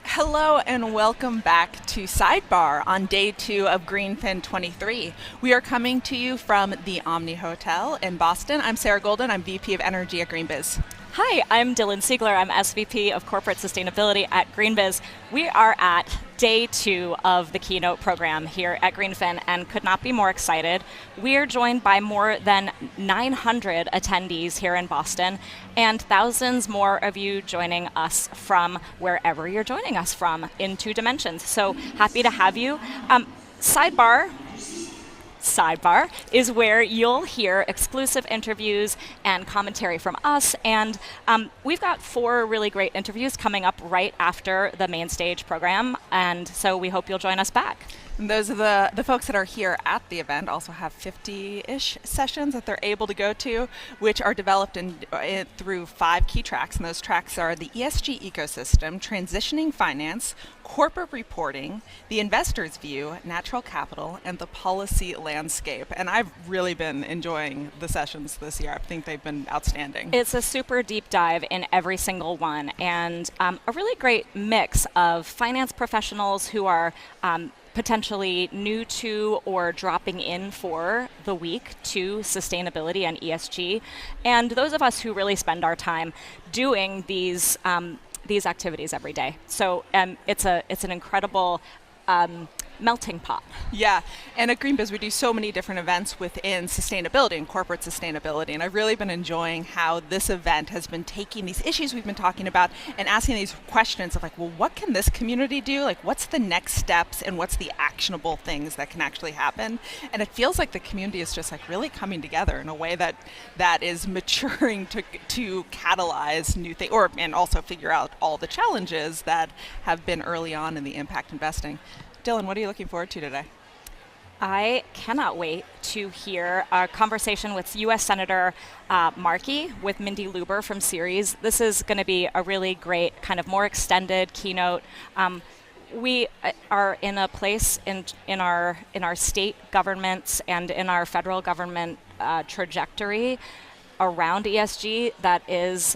Hello and welcome back to Sidebar on day 2 of GreenFin 23. We are coming to you from the Omni Hotel in Boston. I'm Sarah Golden. I'm VP of Energy at GreenBiz. Hi, I'm Dylan Siegler. I'm SVP of Corporate Sustainability at GreenBiz. We are at day 2 of the Keynote program here at GreenFin and could not be more excited. We are joined by more than 900 attendees here in Boston and thousands more of you joining us from wherever you're joining us from in 2 dimensions. So happy to have you. Sidebar is where you'll hear exclusive interviews and commentary from us, and we've got 4 really great interviews coming up right after the main stage program, and so we hope you'll join us back. And those are the folks that are here at the event also have 50-ish sessions that they're able to go to, which are developed through 5 key tracks, and those tracks are the ESG ecosystem, transitioning finance, corporate reporting, the investor's view, natural capital, and the policy landscape. And I've really been enjoying the sessions this year. I think they've been outstanding. It's a super deep dive in every single one, and a really great mix of finance professionals who are potentially new to or dropping in for the week to sustainability and ESG, and those of us who really spend our time doing these activities every day. So it's an incredible melting pot. Yeah, and at GreenBiz we do so many different events within sustainability and corporate sustainability, and I've really been enjoying how this event has been taking these issues we've been talking about and asking these questions of like, well, what can this community do? Like, what's the next steps and what's the actionable things that can actually happen? And it feels like the community is just like really coming together in a way that is maturing to catalyze new things, and also figure out all the challenges that have been early on in the impact investing. Dylan, what are you looking forward to today? I cannot wait to hear a conversation with U.S. Senator Markey with Mindy Luber from Ceres. This is going to be a really great kind of more extended keynote. We are in a place in our state governments and in our federal government trajectory around ESG that is,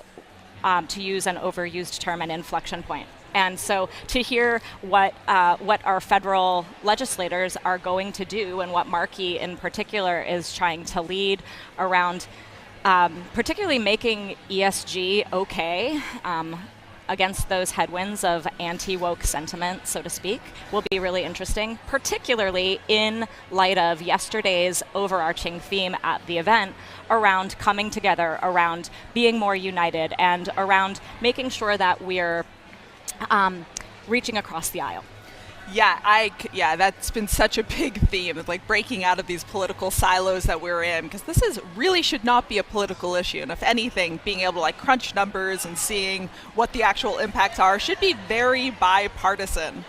to use an overused term, an inflection point. And so to hear what our federal legislators are going to do and what Markey in particular is trying to lead around particularly making ESG okay against those headwinds of anti-woke sentiment, so to speak, will be really interesting, particularly in light of yesterday's overarching theme at the event around coming together, around being more united, and around making sure that we're reaching across the aisle. Yeah, that's been such a big theme. It's like breaking out of these political silos that we're in, because this really should not be a political issue. And if anything, being able to like crunch numbers and seeing what the actual impacts are should be very bipartisan.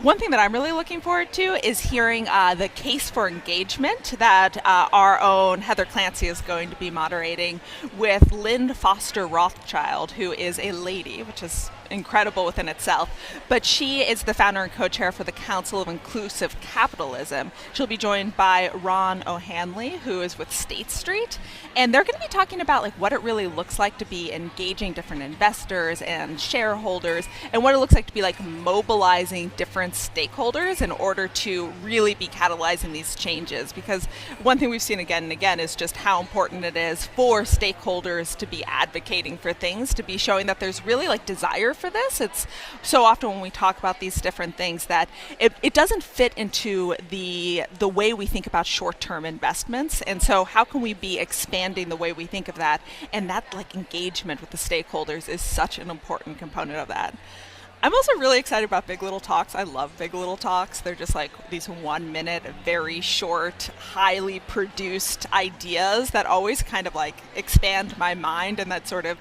One thing that I'm really looking forward to is hearing the case for engagement that our own Heather Clancy is going to be moderating with Lynn Foster Rothschild, who is a lady, which is incredible within itself, but she is the founder and co-chair for the Council of Inclusive Capitalism. She'll be joined by Ron O'Hanley, who is with State Street, and they're going to be talking about like what it really looks like to be engaging different investors and shareholders, and what it looks like to be like mobilizing different stakeholders in order to really be catalyzing these changes. Because one thing we've seen again and again is just how important it is for stakeholders to be advocating for things, to be showing that there's really like desire for this. It's so often when we talk about these different things that it doesn't fit into the way we think about short-term investments. And so how can we be expanding the way we think of that? And that like engagement with the stakeholders is such an important component of that. I'm also really excited about Big Little Talks. I love Big Little Talks. They're just like these 1 minute, very short, highly produced ideas that always kind of like expand my mind, and that sort of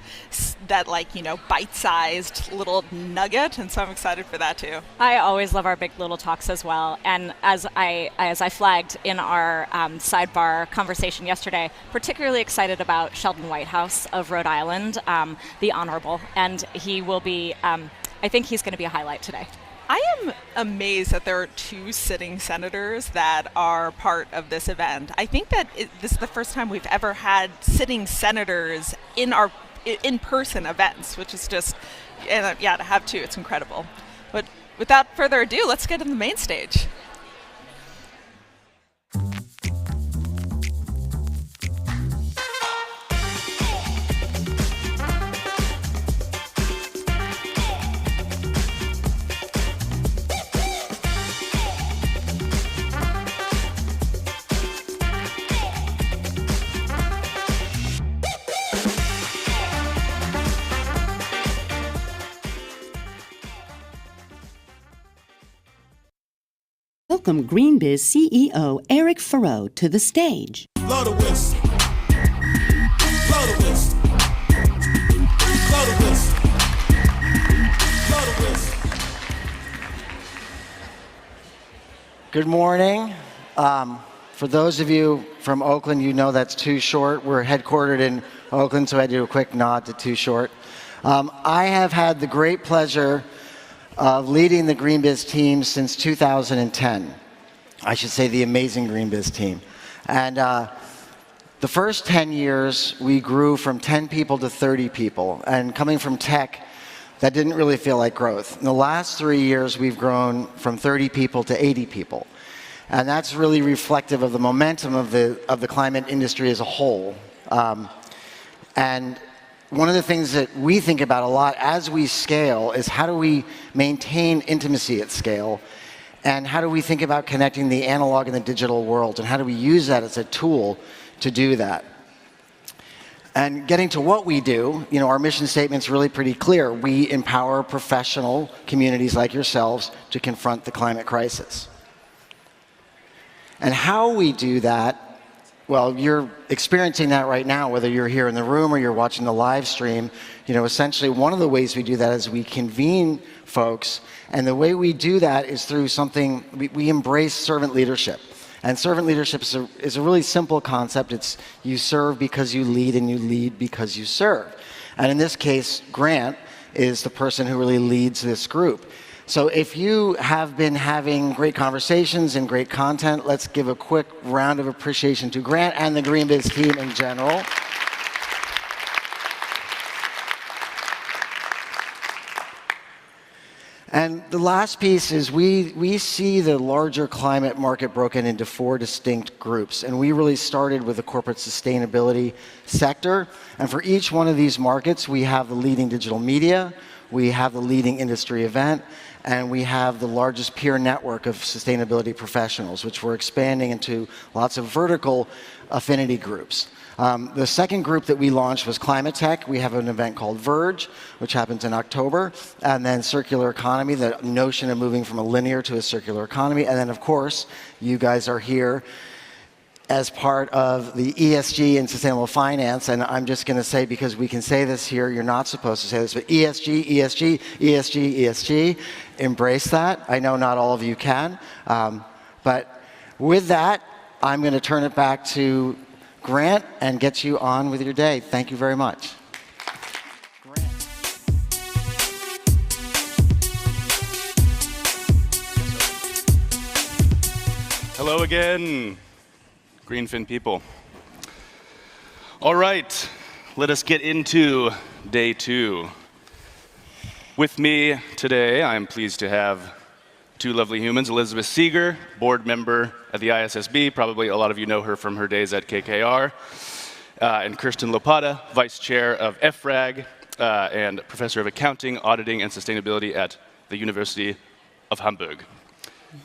bite-sized little nugget. And so I'm excited for that too. I always love our Big Little Talks as well. And as I flagged in our sidebar conversation yesterday, particularly excited about Sheldon Whitehouse of Rhode Island, the Honorable, and he will be. I think he's going to be a highlight today. I am amazed that there are 2 sitting senators that are part of this event. I think that this is the first time we've ever had sitting senators in in-person events, which is just, and yeah, to have two, it's incredible. But without further ado, let's get to the main stage. Welcome GreenBiz CEO Eric Farrow to the stage. Blow the whistle. Blow the whistle. Blow the whistle. Blow the whistle. Good morning. For those of you from Oakland, you know that's Too Short. We're headquartered in Oakland, so I do a quick nod to Too Short. I have had the great pleasure of leading the GreenBiz team since 2010. I should say the amazing GreenBiz team. And the first 10 years, we grew from 10 people to 30 people. And coming from tech, that didn't really feel like growth. In the last 3 years, we've grown from 30 people to 80 people. And that's really reflective of the momentum of the climate industry as a whole. And one of the things that we think about a lot as we scale is how do we maintain intimacy at scale, and how do we think about connecting the analog and the digital world, and how do we use that as a tool to do that. And getting to what we do, our mission statement's really pretty clear. We empower professional communities like yourselves to confront the climate crisis. And how we do that, well, you're experiencing that right now, whether you're here in the room or you're watching the live stream. Essentially, one of the ways we do that is we convene folks, and the way we do that is through something, we embrace servant leadership. And servant leadership is a really simple concept. It's you serve because you lead, and you lead because you serve. And in this case, Grant is the person who really leads this group. So if you have been having great conversations and great content, let's give a quick round of appreciation to Grant and the GreenBiz team in general. And the last piece is we see the larger climate market broken into 4 distinct groups. And we really started with the corporate sustainability sector. And for each one of these markets, we have the leading digital media, we have the leading industry event, and we have the largest peer network of sustainability professionals, which we're expanding into lots of vertical affinity groups. The second group that we launched was Climate Tech. We have an event called Verge, which happens in October, and then Circular Economy, the notion of moving from a linear to a circular economy. And then, of course, you guys are here as part of the ESG and sustainable finance. And I'm just going to say, because we can say this here, you're not supposed to say this, but ESG, ESG, ESG, ESG. Embrace that. I know not all of you can. But with that, I'm going to turn it back to Grant and get you on with your day. Thank you very much. Grant. Hello again, GreenFin people. All right, let us get into day 2. With me today, I'm pleased to have 2 lovely humans, Elizabeth Seeger, board member at the ISSB. Probably a lot of you know her from her days at KKR. And Kirsten Lopata, vice chair of EFRAG and professor of accounting, auditing, and sustainability at the University of Hamburg.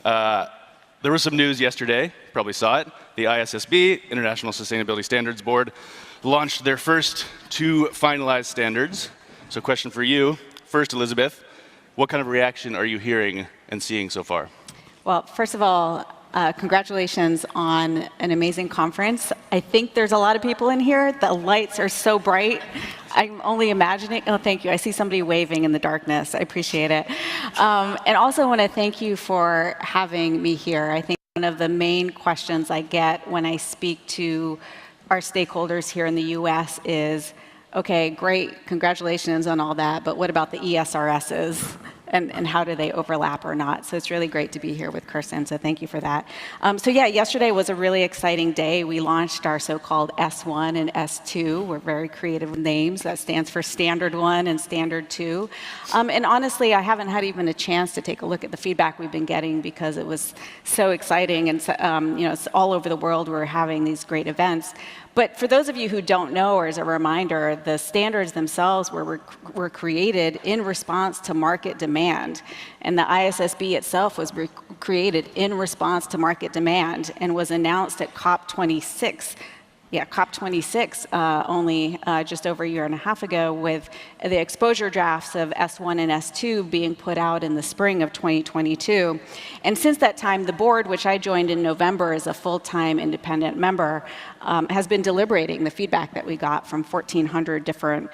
There was some news yesterday, probably saw it. The ISSB, International Sustainability Standards Board, launched their first 2 finalized standards. So question for you, first, Elizabeth, what kind of reaction are you hearing and seeing so far? Well, first of all, congratulations on an amazing conference. I think there's a lot of people in here. The lights are so bright. I'm only imagining. Oh, thank you. I see somebody waving in the darkness. I appreciate it. And also want to thank you for having me here. I think one of the main questions I get when I speak to our stakeholders here in the US is, okay, great, congratulations on all that, but what about the ESRSs? and how do they overlap or not. So it's really great to be here with Kirsten, so thank you for that. So yeah, yesterday was a really exciting day. We launched our so-called S1 and S2. We're very creative names. That stands for Standard 1 and Standard 2. And honestly, I haven't had even a chance to take a look at the feedback we've been getting because it was so exciting, and it's all over the world we're having these great events. But for those of you who don't know, or as a reminder, the standards themselves were created in response to market demand. And the ISSB itself was created in response to market demand and was announced at COP26. Yeah, COP26 only just over a year and a half ago, with the exposure drafts of S1 and S2 being put out in the spring of 2022. And since that time, the board, which I joined in November as a full-time independent member, has been deliberating the feedback that we got from 1,400 different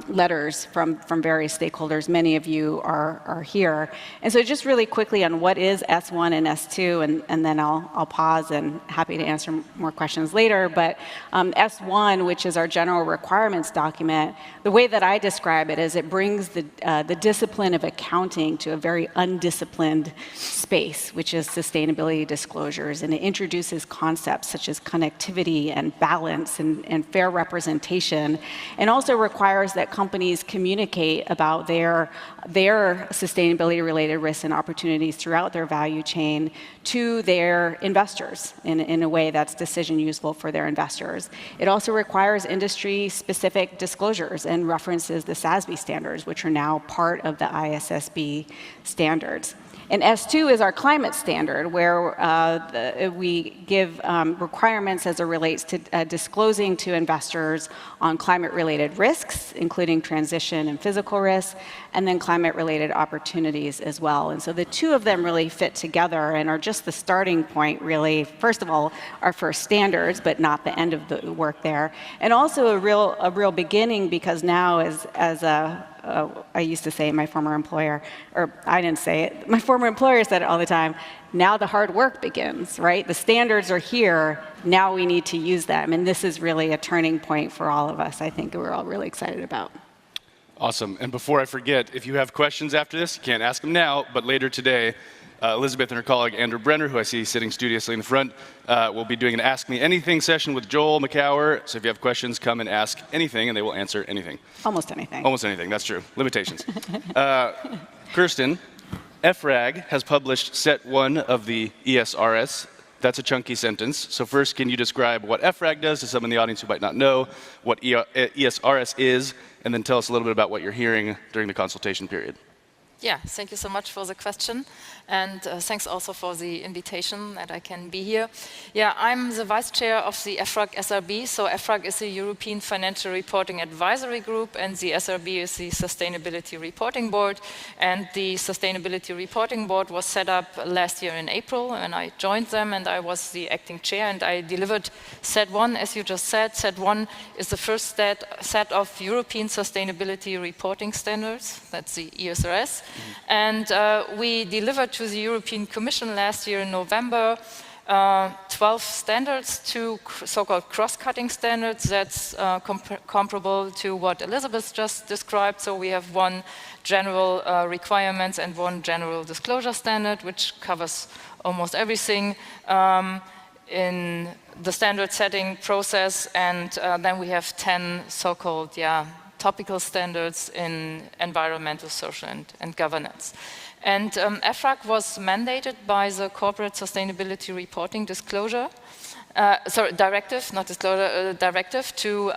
letters from various stakeholders. Many of you are here. And so just really quickly on what is S1 and S2, and then I'll pause and happy to answer more questions later. But S1, which is our general requirements document, the way that I describe it is it brings the discipline of accounting to a very undisciplined space, which is sustainability disclosures. And it introduces concepts such as connectivity and balance and fair representation, and also requires that companies communicate about their sustainability-related risks and opportunities throughout their value chain to their investors in a way that's decision useful for their investors. It also requires industry-specific disclosures and references the SASB standards, which are now part of the ISSB standards. And S2 is our climate standard, where we give requirements as it relates to disclosing to investors on climate-related risks, including transition and physical risks, and then climate-related opportunities as well. And so the two of them really fit together and are just the starting point, really. First of all, our first standards, but not the end of the work there. And also a real beginning, because now I used to say my former employer, or I didn't say it, my former employer said it all the time, now the hard work begins, right? The standards are here, now we need to use them. And this is really a turning point for all of us, I think we're all really excited about. Awesome. And before I forget, if you have questions after this, you can't ask them now, but later today, Elizabeth and her colleague Andrew Brenner, who I see sitting studiously in the front, will be doing an Ask Me Anything session with Joel McCower. So if you have questions, come and ask anything, and they will answer anything. Almost anything. Almost anything, that's true. Limitations. Kirsten, EFRAG has published set 1 of the ESRS. That's a chunky sentence. So first, can you describe what EFRAG does to some in the audience who might not know, what ESRS is, and then tell us a little bit about what you're hearing during the consultation period. Yeah, thank you so much for the question, and thanks also for the invitation that I can be here. Yeah, I'm the vice chair of the EFRAG SRB. So EFRAG is the European Financial Reporting Advisory Group, and the SRB is the Sustainability Reporting Board. And the Sustainability Reporting Board was set up last year in April, and I joined them, and I was the acting chair, and I delivered set 1, as you just said. Set 1 is the first set of European Sustainability Reporting Standards. That's the ESRS. And we delivered to the European Commission last year in November 12 standards, 2 so-called cross-cutting standards. That's comparable to what Elizabeth just described. So we have 1 general requirements and 1 general disclosure standard, which covers almost everything in the standard setting process. And then we have 10 so-called, topical standards in environmental, social, and governance. And EFRAG was mandated by the Corporate Sustainability Reporting Directive, not disclosure, directive, to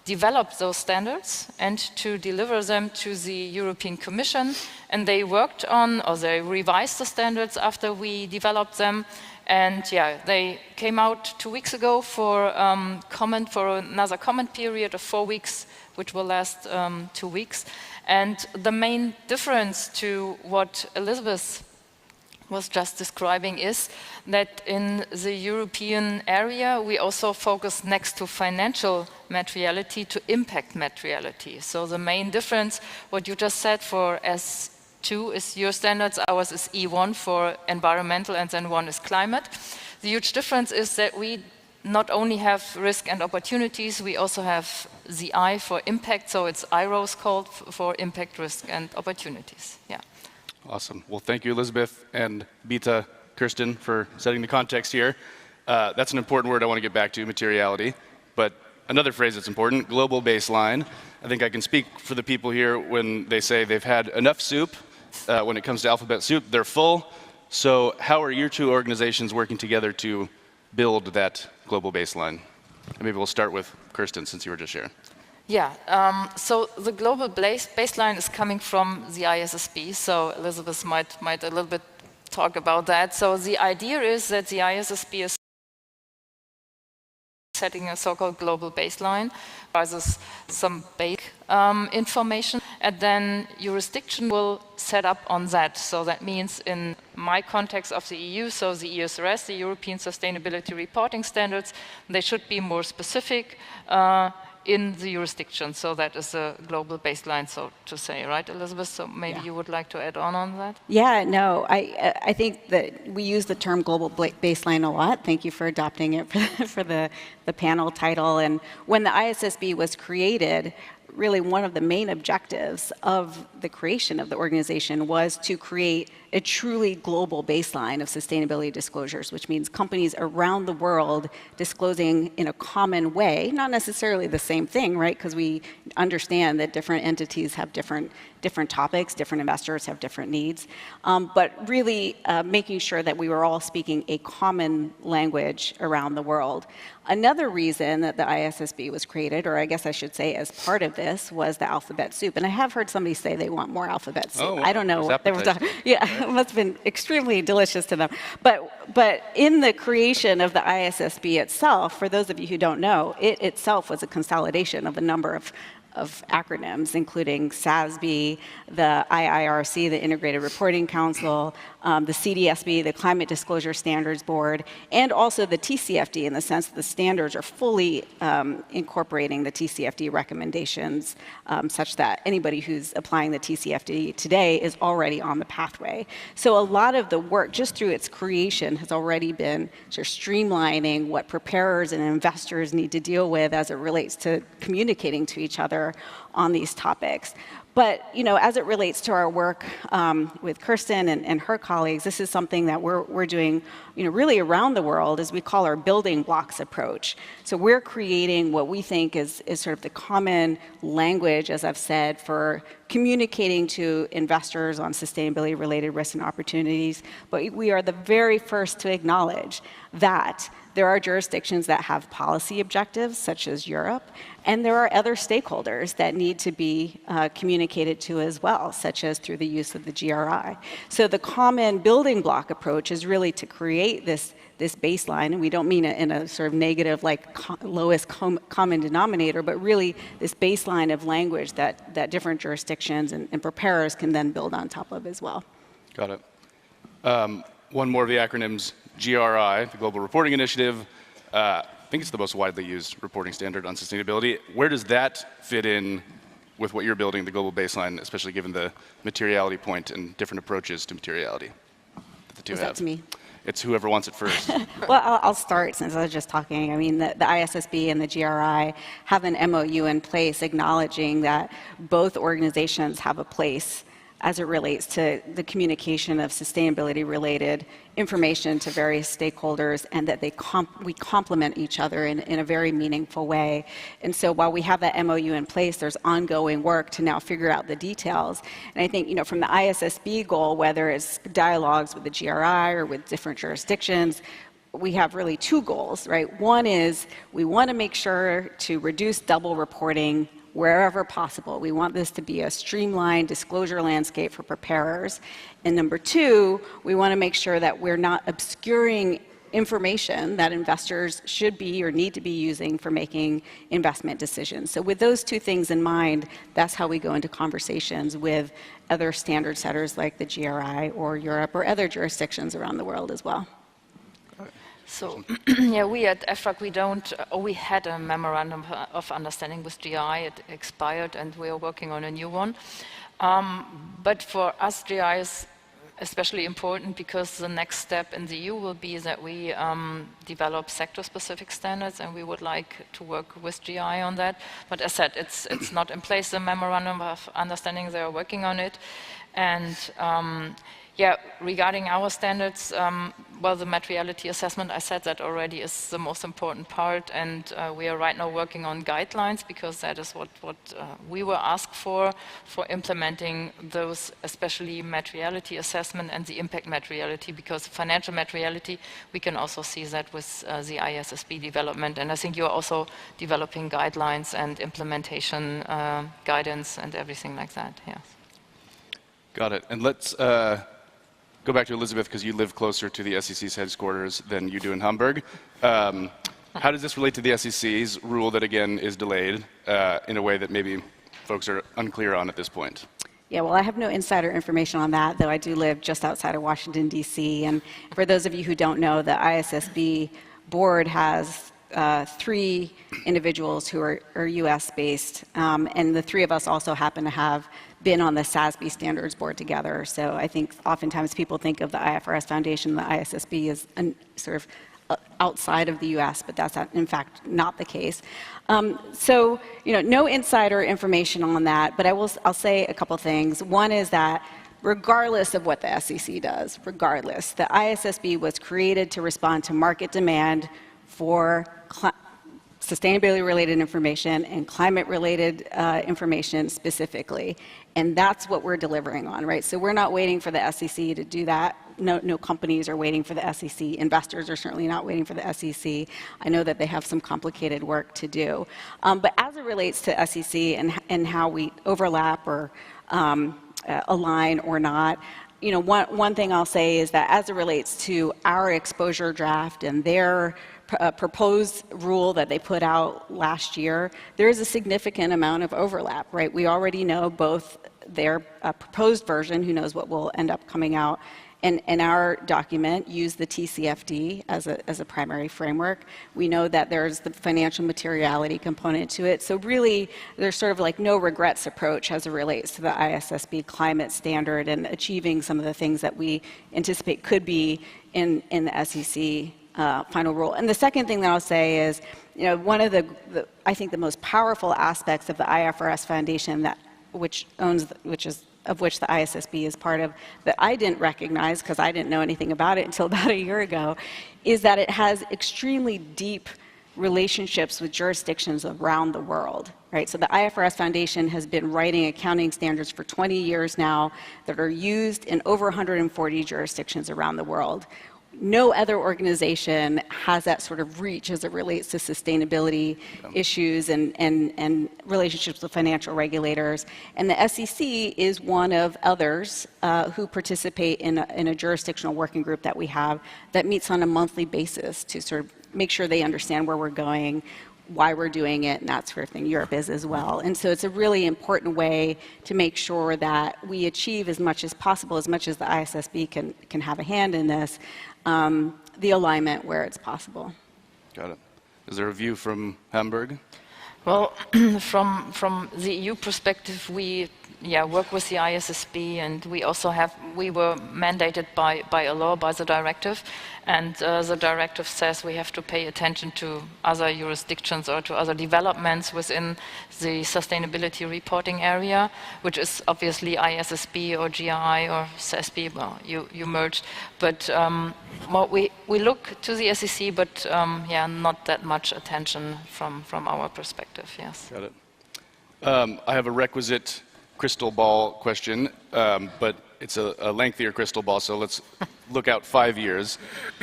develop those standards and to deliver them to the European Commission. And they worked on, or they revised the standards after we developed them. And they came out 2 weeks ago for another comment period of 4 weeks, which will last 2 weeks. And the main difference to what Elizabeth was just describing is that in the European area, we also focus next to financial materiality to impact materiality. So the main difference, what you just said for S2 is your standards, ours is E1 for environmental, and then 1 is climate. The huge difference is that we not only have risk and opportunities, we also have the I for impact, so it's IROS called for impact, risk, and opportunities. Yeah. Awesome. Well, thank you, Elizabeth and Bita, Kirsten, for setting the context here. That's an important word I want to get back to, materiality. But another phrase that's important, global baseline. I think I can speak for the people here when they say they've had enough soup. When it comes to alphabet soup, they're full. So how are your two organizations working together to build that global baseline? And maybe we'll start with Kirsten, since you were just sharing. Yeah, so the global baseline is coming from the ISSB, so Elizabeth might a little bit talk about that. So the idea is that the ISSB is setting a so-called global baseline, provides some basic information, and then jurisdiction will set up on that. So that means in my context of the EU, so the ESRS, the European Sustainability Reporting Standards, they should be more specific in the jurisdiction. So that is a global baseline, so to say, right, Elizabeth? So maybe you would like to add on that? Yeah, no, I think that we use the term global baseline a lot. Thank you for adopting it for the panel title. And when the ISSB was created, really one of the main objectives of the creation of the organization was to create a truly global baseline of sustainability disclosures, which means companies around the world disclosing in a common way, not necessarily the same thing, right? Because we understand that different entities have different topics, different investors have different needs, but really making sure that we were all speaking a common language around the world. Another reason that the ISSB was created, or I guess I should say as part of this, was the alphabet soup. And I have heard somebody say they want more alphabet soup. Oh, wow. I don't know what they were talking. Yeah, right. It must have been extremely delicious to them. But in the creation of the ISSB itself, for those of you who don't know, it itself was a consolidation of a number of acronyms, including SASB, the IIRC, the Integrated Reporting Council, the CDFI, the Climate Disclosure Standards Board, and also the TCFD, in the sense that the standards are fully incorporating the TCFD recommendations, such that anybody who's applying the TCFD today is already on the pathway. So a lot of the work, just through its creation, has already been sort of streamlining what preparers and investors need to deal with as it relates to communicating to each other on these topics. But as it relates to our work with Kirsten and her colleagues, this is something that we're doing really around the world, as we call our building blocks approach. So we're creating what we think is sort of the common language, as I've said, for communicating to investors on sustainability-related risks and opportunities. But we are the very first to acknowledge that there are jurisdictions that have policy objectives, such as Europe, and there are other stakeholders that need to be communicated to as well, such as through the use of the GRI. So the common building block approach is really to create this baseline, and we don't mean it in a sort of negative, like lowest common denominator, but really this baseline of language that different jurisdictions and preparers can then build on top of as well. Got it. One more of the acronyms, GRI, the Global Reporting Initiative. I think it's the most widely used reporting standard on sustainability. Where does that fit in with what you're building, the global baseline, especially given the materiality point and different approaches to materiality that the two have? That's me. It's whoever wants it first. Well, I'll start since I was just talking. I mean, the ISSB and the GRI have an MOU in place acknowledging that both organizations have a place as it relates to the communication of sustainability-related information to various stakeholders, and that we complement each other in a very meaningful way. And so while we have that MOU in place, there's ongoing work to now figure out the details. And I think, from the ISSB goal, whether it's dialogues with the GRI or with different jurisdictions, we have really two goals, right? One is we want to make sure to reduce double reporting wherever possible. We want this to be a streamlined disclosure landscape for preparers. And number two, we want to make sure that we're not obscuring information that investors should be or need to be using for making investment decisions. So with those two things in mind, that's how we go into conversations with other standard setters like the GRI or Europe or other jurisdictions around the world as well. So, we at EFRAG, we had a memorandum of understanding with GI. It expired, and we are working on a new one. But for us, GI is especially important because the next step in the EU will be that we develop sector-specific standards, and we would like to work with GI on that. But as said, it's not in place, the memorandum of understanding. They are working on it. And yeah, regarding our standards, well, the materiality assessment, I said that already, is the most important part, and we are right now working on guidelines, because that is what we were asked for implementing those, especially materiality assessment and the impact materiality, because financial materiality, we can also see that with the ISSB development, and I think you're also developing guidelines and implementation guidance and everything like that, yes. Got it. And let's go back to Elizabeth, because you live closer to the SEC's headquarters than you do in Hamburg. How does this relate to the SEC's rule that, again, is delayed in a way that maybe folks are unclear on at this point? Yeah, well, I have no insider information on that, though I do live just outside of Washington, D.C. And for those of you who don't know, the ISSB board has 3 individuals who are US-based, and the 3 of us also happen to have been on the SASB standards board together. So I think oftentimes people think of the IFRS Foundation, the ISSB, as sort of outside of the US, but that's in fact not the case. So, you know, no insider information on that, but I'll say a couple things. One is that regardless of what the SEC does, regardless, the ISSB was created to respond to market demand for sustainability-related information and climate-related information specifically. And that's what we're delivering on, right? So we're not waiting for the SEC to do that. No companies are waiting for the SEC. Investors are certainly not waiting for the SEC. I know that they have some complicated work to do. But as it relates to SEC and how we overlap or align or not, you know, one thing I'll say is that as it relates to our exposure draft and their proposed rule that they put out last year, there is a significant amount of overlap, right? We already know both their proposed version, who knows what will end up coming out, and our document use the TCFD as a primary framework. We know that there's the financial materiality component to it. So really, there's sort of like no regrets approach as it relates to the ISSB climate standard and achieving some of the things that we anticipate could be in the SEC final rule. And the second thing that I'll say is, you know, one of the I think the most powerful aspects of the IFRS Foundation which the ISSB is part of, that I didn't recognize because I didn't know anything about it until about a year ago, is that it has extremely deep relationships with jurisdictions around the world, right? So the IFRS Foundation has been writing accounting standards for 20 years now that are used in over 140 jurisdictions around the world. No other organization has that sort of reach as it relates to sustainability issues and relationships with financial regulators. And the SEC is one of others who participate in a jurisdictional working group that we have that meets on a monthly basis to sort of make sure they understand where we're going, why we're doing it, and that sort of thing. Europe is as well. And so it's a really important way to make sure that we achieve as much as possible, as much as the ISSB can have a hand in this, the alignment where it's possible. Got it. Is there a view from Hamburg? Well, from the EU perspective, we work with the ISSB, and we were mandated by a law, by the directive, and the directive says we have to pay attention to other jurisdictions or to other developments within the sustainability reporting area, which is obviously ISSB or GI or SASB. Well, you merged, but we look to the SEC, but not that much attention from our perspective. Yes. Got it. I have a requisite crystal ball question, but it's a lengthier crystal ball, so let's look out 5 years.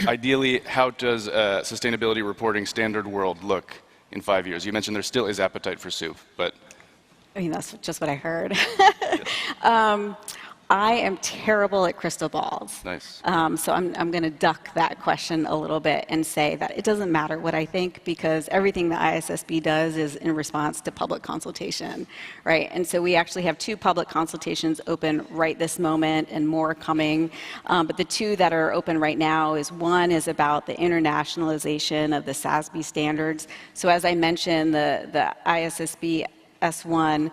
Ideally, how does a sustainability reporting standard world look in 5 years? You mentioned there still is appetite for soup, but... I mean, that's just what I heard. I am terrible at crystal balls. Nice. So I'm going to duck that question a little bit and say that it doesn't matter what I think, because everything the ISSB does is in response to public consultation, right? And so we actually have 2 public consultations open right this moment and more coming. But the 2 that are open right now one is about the internationalization of the SASB standards. So as I mentioned, the ISSB S1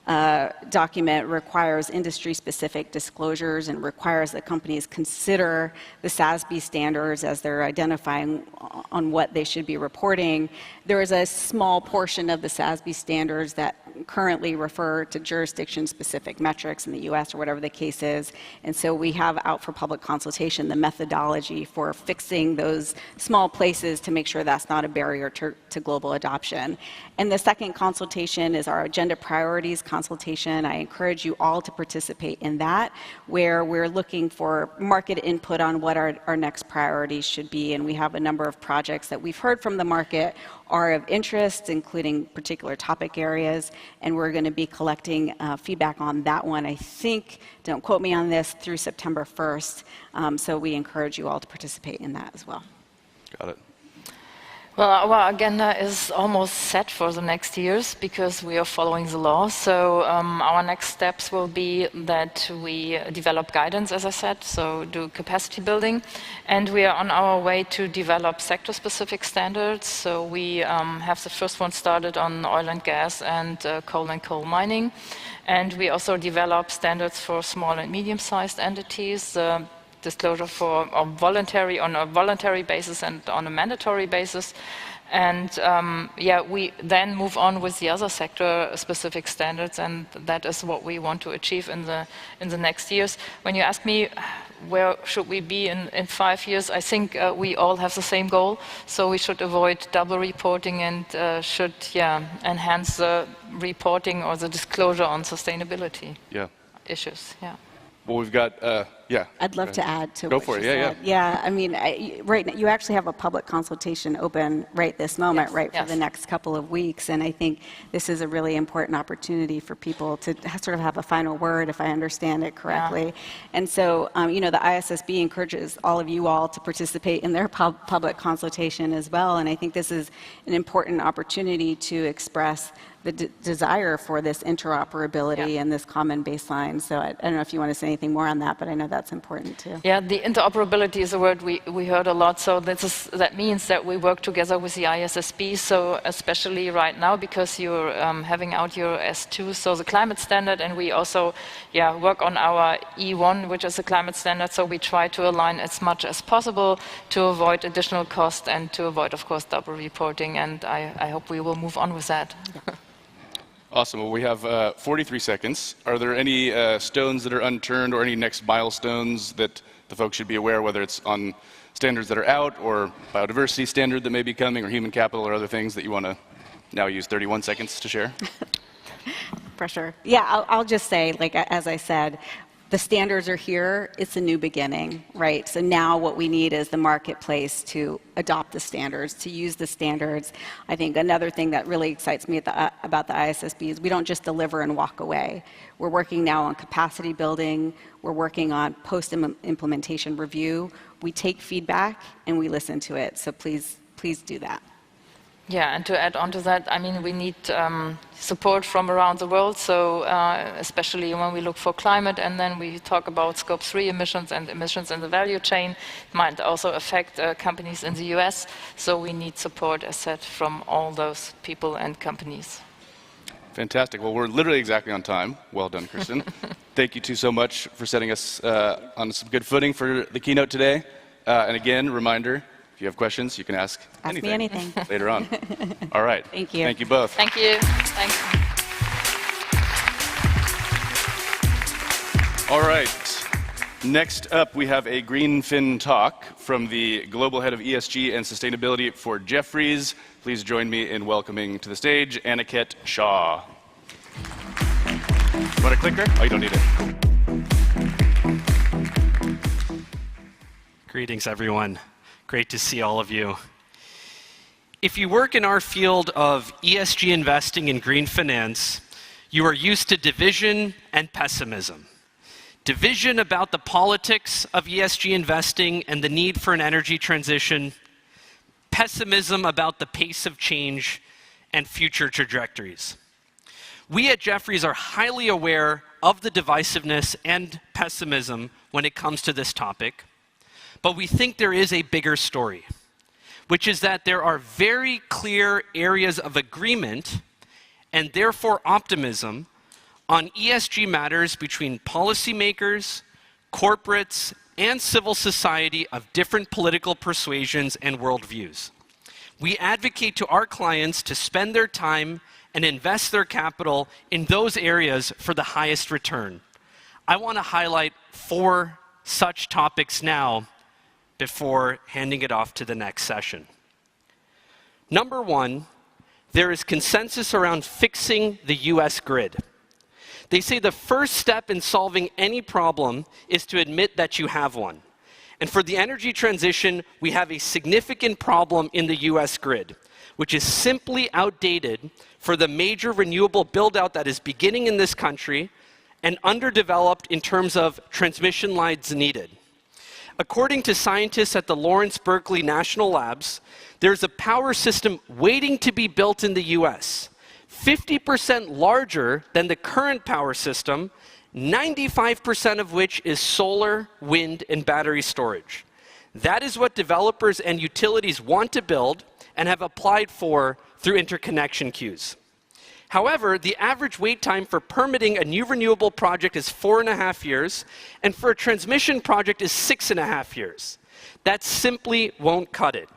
document requires industry-specific disclosures and requires that companies consider the SASB standards as they're identifying on what they should be reporting. There is a small portion of the SASB standards that currently refer to jurisdiction-specific metrics in the US or whatever the case is. And so we have out for public consultation the methodology for fixing those small places to make sure that's not a barrier to global adoption. And the second consultation is our agenda priorities consultation. I encourage you all to participate in that, where we're looking for market input on what our next priorities should be. And we have a number of projects that we've heard from the market are of interest, including particular topic areas, and we're going to be collecting feedback on that one, I think, don't quote me on this, through September 1st. So we encourage you all to participate in that as well. Got it. Well, our agenda is almost set for the next years because we are following the law. So our next steps will be that we develop guidance, as I said, so do capacity building. And we are on our way to develop sector-specific standards. So we have the first one started on oil and gas and coal mining. And we also develop standards for small and medium-sized entities, disclosure for on a voluntary basis and on a mandatory basis. And we then move on with the other sector-specific standards, and that is what we want to achieve in the next years. When you ask me where should we be in 5 years, I think we all have the same goal. So we should avoid double reporting and should enhance the reporting or the disclosure on sustainability issues. Yeah. Well, we've got, I'd love to add to Go what for you it, said. Yeah, I mean, right now, you actually have a public consultation open right this moment, for the next couple of weeks, and I think this is a really important opportunity for people to sort of have a final word, if I understand it correctly. And so, the ISSB encourages all of you all to participate in their public consultation as well, and I think this is an important opportunity to express the desire for this interoperability and this common baseline. So I don't know if you want to say anything more on that, but I know that's important too. Yeah, the interoperability is a word we heard a lot. So that means that we work together with the ISSB. So especially right now, because you're having out your S2, so the climate standard, and we also work on our E1, which is a climate standard. So we try to align as much as possible to avoid additional cost and to avoid, of course, double reporting. And I hope we will move on with that. Awesome. Well, we have 43 seconds. Are there any stones that are unturned or any next milestones that the folks should be aware, whether it's on standards that are out or biodiversity standard that may be coming or human capital or other things that you want to now use 31 seconds to share? Pressure. Yeah, I'll just say, like, as I said, the standards are here. It's a new beginning, right? So now what we need is the marketplace to adopt the standards, to use the standards. I think another thing that really excites me about the ISSB is we don't just deliver and walk away. We're working now on capacity building. We're working on post-implementation review. We take feedback and we listen to it. So please do that. Yeah, and to add on to that, I mean, we need support from around the world, so especially when we look for climate, and then we talk about Scope 3 emissions and emissions in the value chain. It might also affect companies in the US, so we need support, as said, from all those people and companies. Fantastic. Well, we're literally exactly on time. Well done, Kristen. Thank you two so much for setting us on some good footing for the keynote today. And again, reminder, if you have questions, you can ask me anything later on. All right. Thank you. Thank you both. Thank you. Thanks. All right. Next up, we have a GreenFin talk from the Global Head of ESG and Sustainability for Jefferies. Please join me in welcoming to the stage Aniket Shah. You want a clicker? Oh, you don't need it. Greetings, everyone. Great to see all of you. If you work in our field of ESG investing and green finance, you are used to division and pessimism. Division about the politics of ESG investing and the need for an energy transition, pessimism about the pace of change and future trajectories. We at Jefferies are highly aware of the divisiveness and pessimism when it comes to this topic. But we think there is a bigger story, which is that there are very clear areas of agreement and therefore optimism on ESG matters between policymakers, corporates, and civil society of different political persuasions and worldviews. We advocate to our clients to spend their time and invest their capital in those areas for the highest return. I want to highlight 4 such topics now before handing it off to the next session. Number 1, there is consensus around fixing the US grid. They say the first step in solving any problem is to admit that you have one. And for the energy transition, we have a significant problem in the US grid, which is simply outdated for the major renewable build-out that is beginning in this country and underdeveloped in terms of transmission lines needed. According to scientists at the Lawrence Berkeley National Labs, there's a power system waiting to be built in the US, 50% larger than the current power system, 95% of which is solar, wind, and battery storage. That is what developers and utilities want to build and have applied for through interconnection queues. However, the average wait time for permitting a new renewable project is 4.5 years, and for a transmission project is 6.5 years. That simply won't cut it.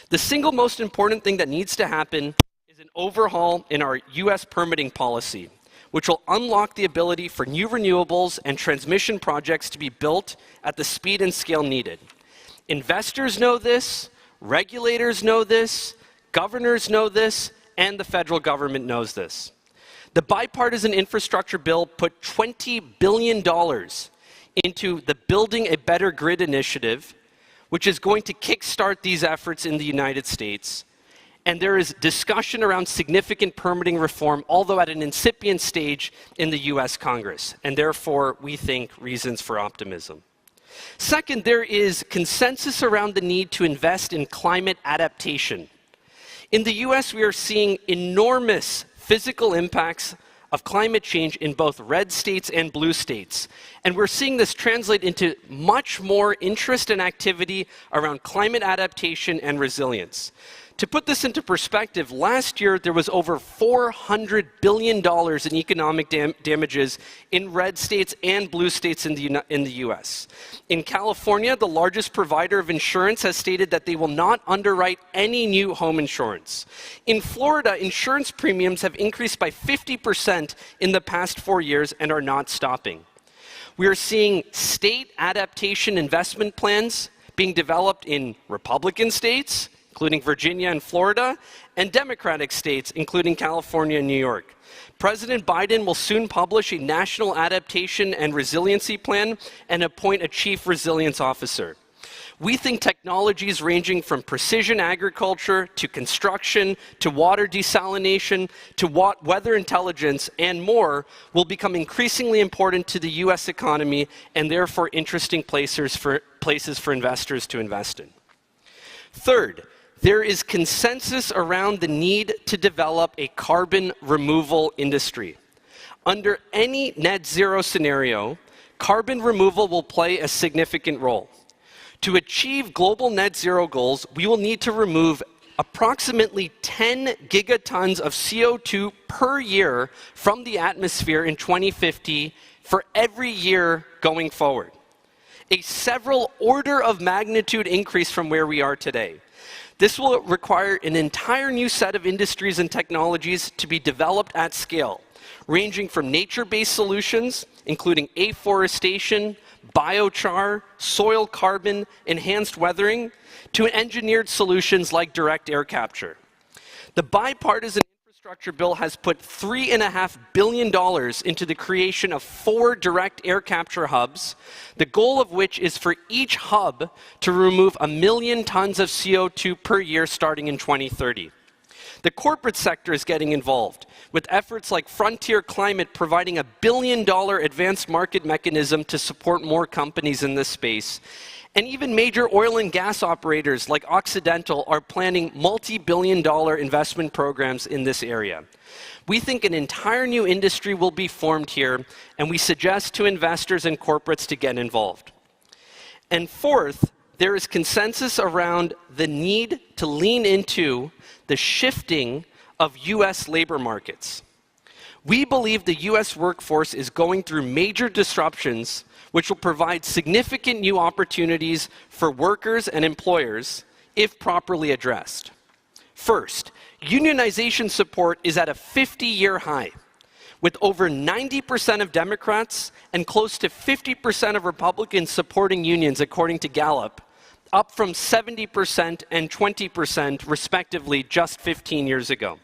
The single most important thing that needs to happen is an overhaul in our US permitting policy, which will unlock the ability for new renewables and transmission projects to be built at the speed and scale needed. Investors know this, regulators know this, governors know this, and the federal government knows this. The bipartisan infrastructure bill put $20 billion into the Building a Better Grid initiative, which is going to kickstart these efforts in the United States. And there is discussion around significant permitting reform, although at an incipient stage in the US Congress, and therefore, we think, reasons for optimism. Second, there is consensus around the need to invest in climate adaptation. In the US, we are seeing enormous physical impacts of climate change in both red states and blue states. And we're seeing this translate into much more interest and activity around climate adaptation and resilience. To put this into perspective, last year there was over $400 billion in economic damages in red states and blue states in the US. In California, the largest provider of insurance has stated that they will not underwrite any new home insurance. In Florida, insurance premiums have increased by 50% in the past 4 years and are not stopping. We are seeing state adaptation investment plans being developed in Republican states, including Virginia and Florida, and Democratic states, including California and New York. President Biden will soon publish a national adaptation and resiliency plan and appoint a chief resilience officer. We think technologies ranging from precision agriculture to construction to water desalination to weather intelligence and more will become increasingly important to the US economy and therefore interesting places for investors to invest in. Third, there is consensus around the need to develop a carbon removal industry. Under any net zero scenario, carbon removal will play a significant role. To achieve global net zero goals, we will need to remove approximately 10 gigatons of CO2 per year from the atmosphere in 2050 for every year going forward. A several order of magnitude increase from where we are today. This will require an entire new set of industries and technologies to be developed at scale, ranging from nature-based solutions, including afforestation, biochar, soil carbon, enhanced weathering, to engineered solutions like direct air capture. The bipartisan infrastructure bill has put $3.5 billion into the creation of 4 direct air capture hubs, the goal of which is for each hub to remove 1 million tons of CO2 per year starting in 2030. The corporate sector is getting involved, with efforts like Frontier Climate providing $1 billion advanced market mechanism to support more companies in this space. And even major oil and gas operators like Occidental are planning multi-billion-dollar investment programs in this area. We think an entire new industry will be formed here, and we suggest to investors and corporates to get involved. And fourth, there is consensus around the need to lean into the shifting of US labor markets. We believe the US workforce is going through major disruptions which will provide significant new opportunities for workers and employers if properly addressed. First, unionization support is at a 50-year high, with over 90% of Democrats and close to 50% of Republicans supporting unions, according to Gallup, up from 70% and 20% respectively just 15 years ago.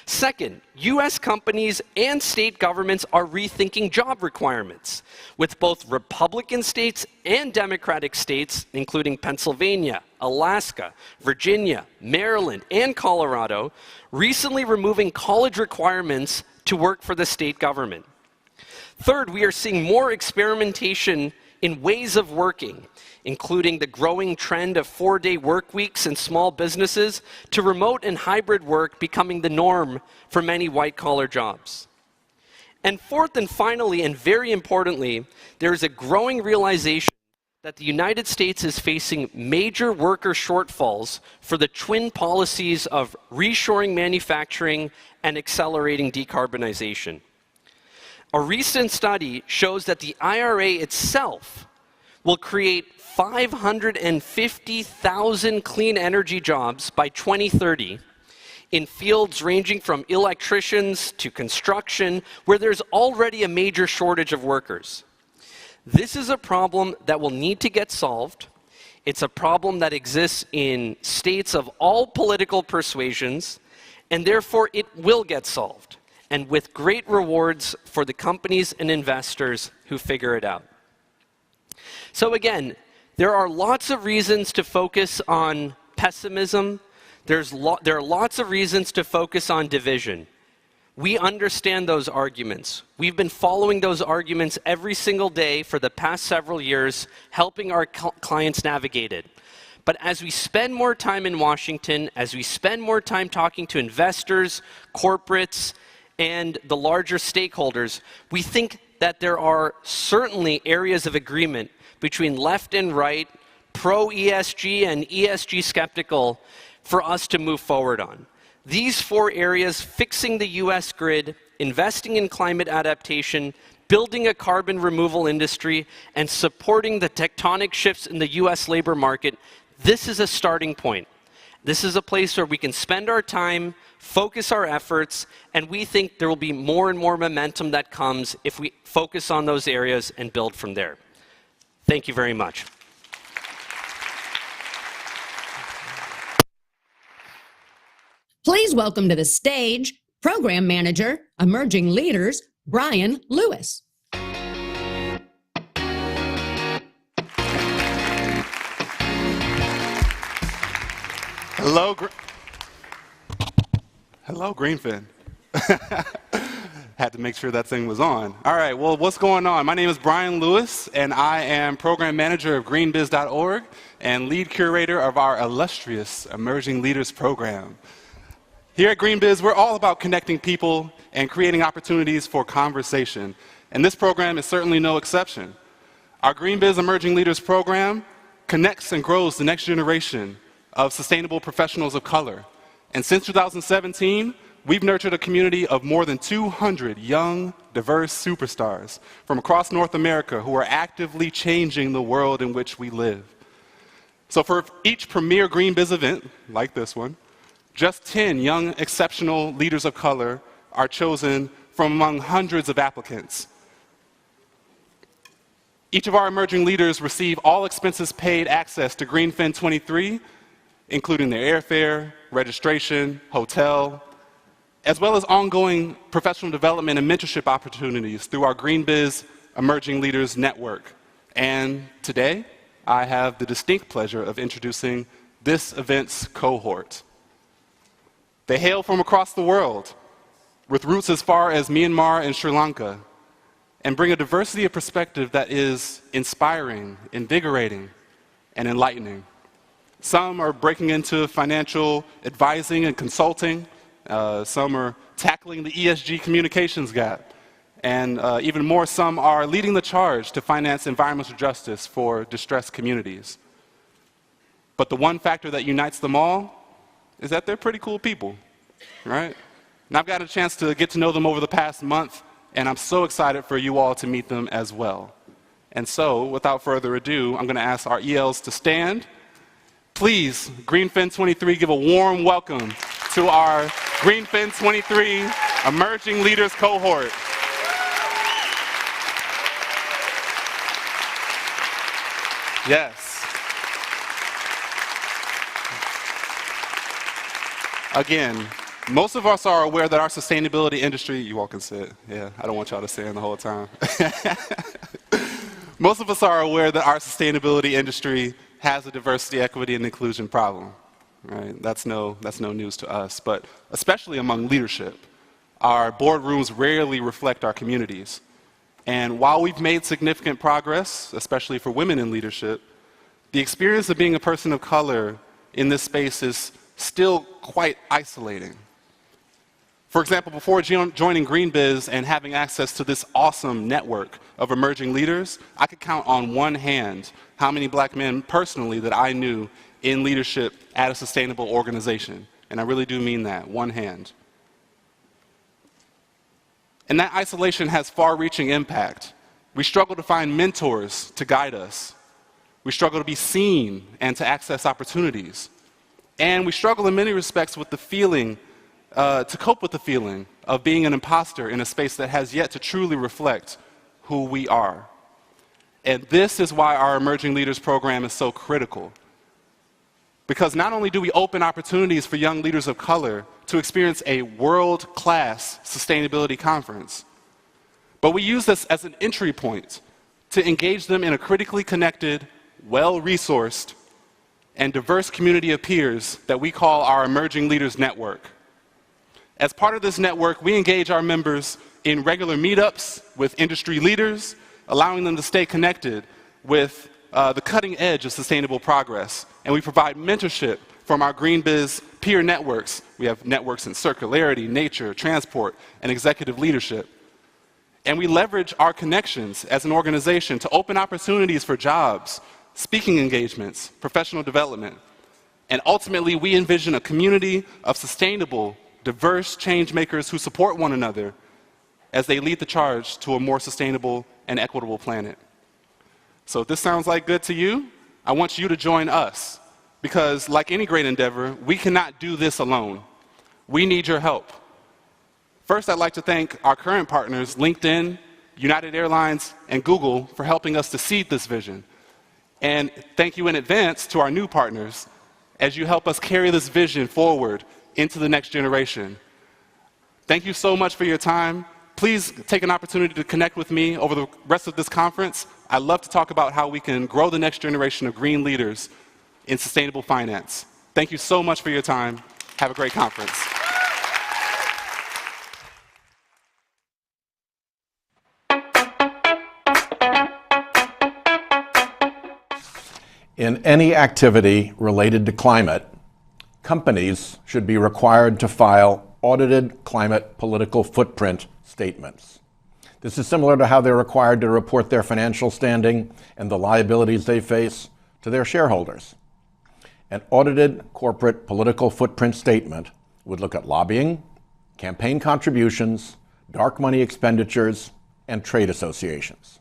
Second, US companies and state governments are rethinking job requirements, with both Republican states and Democratic states, including Pennsylvania, Alaska, Virginia, Maryland, and Colorado, recently removing college requirements to work for the state government. Third, we are seeing more experimentation in ways of working, including the growing trend of 4-day work weeks in small businesses to remote and hybrid work becoming the norm for many white-collar jobs. And fourth and finally, and very importantly, there is a growing realization that the United States is facing major worker shortfalls for the twin policies of reshoring manufacturing and accelerating decarbonization. A recent study shows that the IRA itself will create 550,000 clean energy jobs by 2030 in fields ranging from electricians to construction, where there's already a major shortage of workers. This is a problem that will need to get solved. It's a problem that exists in states of all political persuasions, and therefore it will get solved, and with great rewards for the companies and investors who figure it out. So again, there are lots of reasons to focus on pessimism. There are lots of reasons to focus on division. We understand those arguments. We've been following those arguments every single day for the past several years, helping our clients navigate it. But as we spend more time in Washington, as we spend more time talking to investors, corporates, and the larger stakeholders, we think that there are certainly areas of agreement between left and right, pro-ESG and ESG skeptical, for us to move forward on. These 4 areas: fixing the US grid, investing in climate adaptation, building a carbon removal industry, and supporting the tectonic shifts in the US labor market, this is a starting point. This is a place where we can spend our time, focus our efforts, and we think there will be more and more momentum that comes if we focus on those areas and build from there. Thank you very much. Please welcome to the stage Program Manager, Emerging Leaders, Brian Lewis. Hello, GreenFin. Had to make sure that thing was on. All right, well, what's going on? My name is Brian Lewis, and I am Program Manager of greenbiz.org and lead curator of our illustrious Emerging Leaders program. Here at GreenBiz, we're all about connecting people and creating opportunities for conversation, and this program is certainly no exception. Our GreenBiz Emerging Leaders program connects and grows the next generation of sustainable professionals of color, and since 2017, we've nurtured a community of more than 200 young, diverse superstars from across North America who are actively changing the world in which we live. So for each premier GreenBiz event, like this one, just 10 young, exceptional leaders of color are chosen from among hundreds of applicants. Each of our emerging leaders receive all expenses paid access to GreenFin 23, including their airfare, registration, hotel, as well as ongoing professional development and mentorship opportunities through our GreenBiz Emerging Leaders Network. And today, I have the distinct pleasure of introducing this event's cohort. They hail from across the world, with roots as far as Myanmar and Sri Lanka, and bring a diversity of perspective that is inspiring, invigorating, and enlightening. Some are breaking into financial advising and consulting. Some are tackling the ESG communications gap. And even more, some are leading the charge to finance environmental justice for distressed communities. But the one factor that unites them all is that they're pretty cool people, right? And I've gotten a chance to get to know them over the past month, and I'm so excited for you all to meet them as well. And so, without further ado, I'm going to ask our ELs to stand. Please, GreenFin 23, give a warm welcome to our GreenFin 23 Emerging Leaders Cohort. Yes. Again, most of us are aware that our sustainability industry, you all can sit, yeah, I don't want y'all to stand the whole time. Most of us are aware that our sustainability industry has a diversity, equity, and inclusion problem, right? That's no news to us, but especially among leadership, our boardrooms rarely reflect our communities. And while we've made significant progress, especially for women in leadership, the experience of being a person of color in this space is still quite isolating. For example, before joining GreenBiz and having access to this awesome network of emerging leaders, I could count on one hand how many black men personally that I knew in leadership at a sustainable organization. And I really do mean that, one hand. And that isolation has far-reaching impact. We struggle to find mentors to guide us. We struggle to be seen and to access opportunities. And we struggle in many respects with the feeling, to cope with the feeling of being an imposter in a space that has yet to truly reflect who we are. And this is why our Emerging Leaders program is so critical. Because not only do we open opportunities for young leaders of color to experience a world-class sustainability conference, but we use this as an entry point to engage them in a critically connected, well-resourced, and diverse community of peers that we call our Emerging Leaders Network. As part of this network, we engage our members in regular meetups with industry leaders, allowing them to stay connected with the cutting edge of sustainable progress. And we provide mentorship from our GreenBiz peer networks. We have networks in circularity, nature, transport, and executive leadership. And we leverage our connections as an organization to open opportunities for jobs, speaking engagements, professional development. And ultimately, we envision a community of sustainable, diverse change makers who support one another as they lead the charge to a more sustainable and equitable planet. So if this sounds like good to you, I want you to join us, because like any great endeavor, we cannot do this alone. We need your help. First, I'd like to thank our current partners, LinkedIn, United Airlines, and Google, for helping us to seed this vision. And thank you in advance to our new partners as you help us carry this vision forward into the next generation. Thank you so much for your time. Please take an opportunity to connect with me over the rest of this conference. I'd love to talk about how we can grow the next generation of green leaders in sustainable finance. Thank you so much for your time. Have a great conference. In any activity related to climate, companies should be required to file audited climate political footprint statements. This is similar to how they're required to report their financial standing and the liabilities they face to their shareholders. An audited corporate political footprint statement would look at lobbying, campaign contributions, dark money expenditures, and trade associations.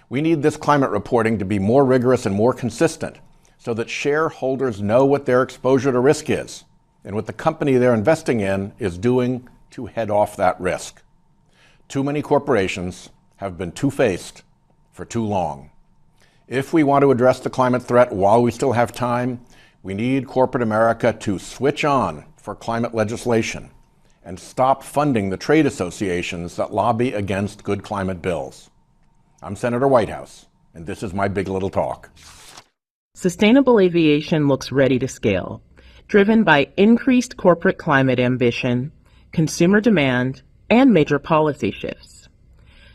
We need this climate reporting to be more rigorous and more consistent so that shareholders know what their exposure to risk is and what the company they're investing in is doing to head off that risk. Too many corporations have been two-faced for too long. If we want to address the climate threat while we still have time, we need corporate America to switch on for climate legislation and stop funding the trade associations that lobby against good climate bills. I'm Senator Whitehouse, and this is my Big Little Talk. Sustainable aviation looks ready to scale, driven by increased corporate climate ambition, consumer demand, and major policy shifts.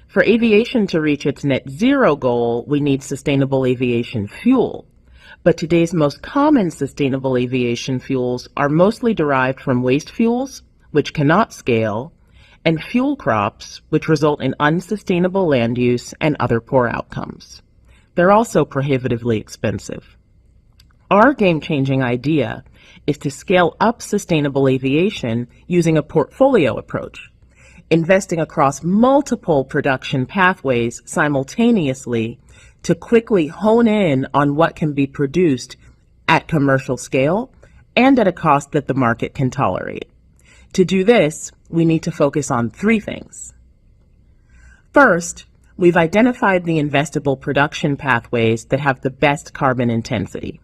For aviation to reach its net zero goal, we need sustainable aviation fuel. But today's most common sustainable aviation fuels are mostly derived from waste fuels, which cannot scale, and fuel crops, which result in unsustainable land use and other poor outcomes. They're also prohibitively expensive. Our game-changing idea is to scale up sustainable aviation using a portfolio approach, investing across multiple production pathways simultaneously to quickly hone in on what can be produced at commercial scale and at a cost that the market can tolerate. To do this, we need to focus on three things. First, we've identified the investable production pathways that have the best carbon intensity.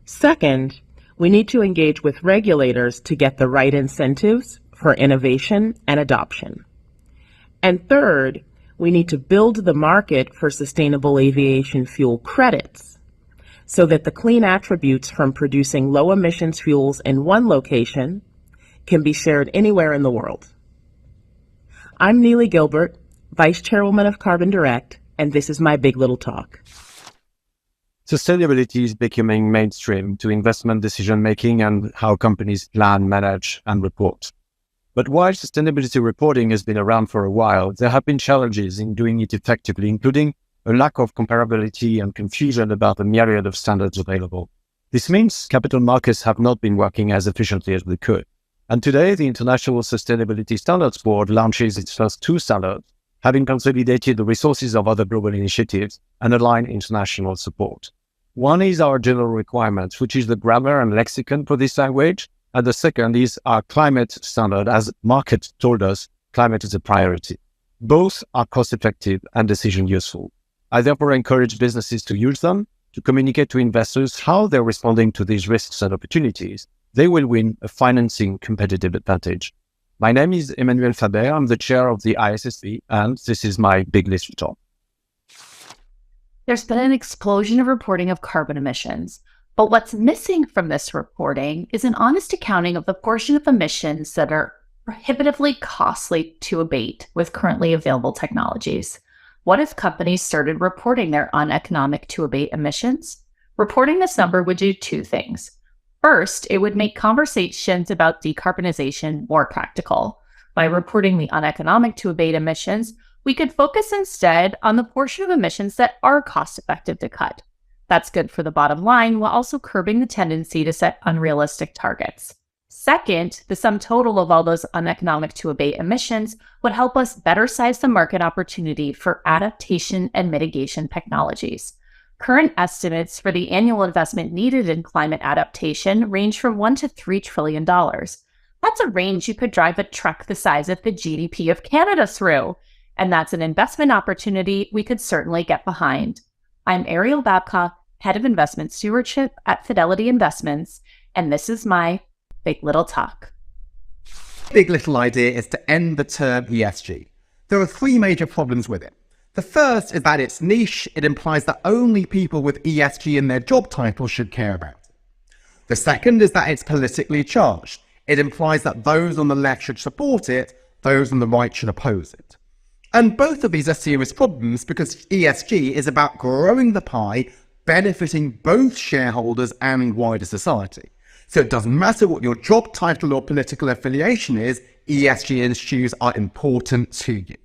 Second, we need to engage with regulators to get the right incentives for innovation and adoption. And third, we need to build the market for sustainable aviation fuel credits so that the clean attributes from producing low emissions fuels in one location can be shared anywhere in the world. I'm Neely Gilbert, Vice Chairwoman of Carbon Direct, and this is my Big Little Talk. Sustainability is becoming mainstream to investment decision-making and how companies plan, manage, and report. But while sustainability reporting has been around for a while, there have been challenges in doing it effectively, including a lack of comparability and confusion about the myriad of standards available. This means capital markets have not been working as efficiently as they could. And today, the International Sustainability Standards Board launches its first two standards, having consolidated the resources of other global initiatives and aligned international support. One is our general requirements, which is the grammar and lexicon for this language, and the second is our climate standard. As market told us, climate is a priority. Both are cost-effective and decision useful. I therefore encourage businesses to use them to communicate to investors how they're responding to these risks and opportunities. They will win a financing competitive advantage. My name is Emmanuel Faber. I'm the chair of the ISSB, and this is my Big Little Talk. There's been an explosion of reporting of carbon emissions, but what's missing from this reporting is an honest accounting of the portion of emissions that are prohibitively costly to abate with currently available technologies. What if companies started reporting their uneconomic to abate emissions? Reporting this number would do two things. First, it would make conversations about decarbonization more practical. By reporting the uneconomic to abate emissions, we could focus instead on the portion of emissions that are cost-effective to cut. That's good for the bottom line while also curbing the tendency to set unrealistic targets. Second, the sum total of all those uneconomic to abate emissions would help us better size the market opportunity for adaptation and mitigation technologies. Current estimates for the annual investment needed in climate adaptation range from $1 to $3 trillion. That's a range you could drive a truck the size of the GDP of Canada through, and that's an investment opportunity we could certainly get behind. I'm Ariel Babcock, Head of Investment Stewardship at Fidelity Investments, and this is my Big Little Talk. Big Little idea is to end the term ESG. There are three major problems with it. The first is that it's niche. It implies that only people with ESG in their job title should care about it. The second is that it's politically charged. It implies that those on the left should support it, those on the right should oppose it. And both of these are serious problems because ESG is about growing the pie, benefiting both shareholders and wider society. So it doesn't matter what your job title or political affiliation is, ESG issues are important to you.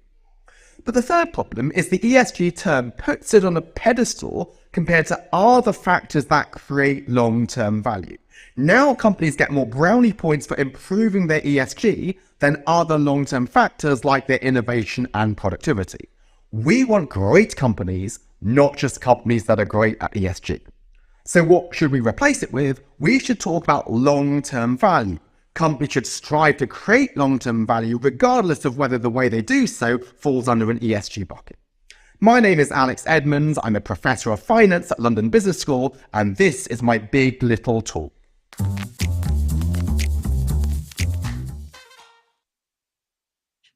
But the third problem is the ESG term puts it on a pedestal compared to other factors that create long-term value. Now companies get more brownie points for improving their ESG than other long-term factors like their innovation and productivity. We want great companies, not just companies that are great at ESG. So what should we replace it with? We should talk about long-term value. Companies should strive to create long-term value regardless of whether the way they do so falls under an ESG bucket. My name is Alex Edmonds. I'm a professor of finance at London Business School, and this is my Big Little Talk.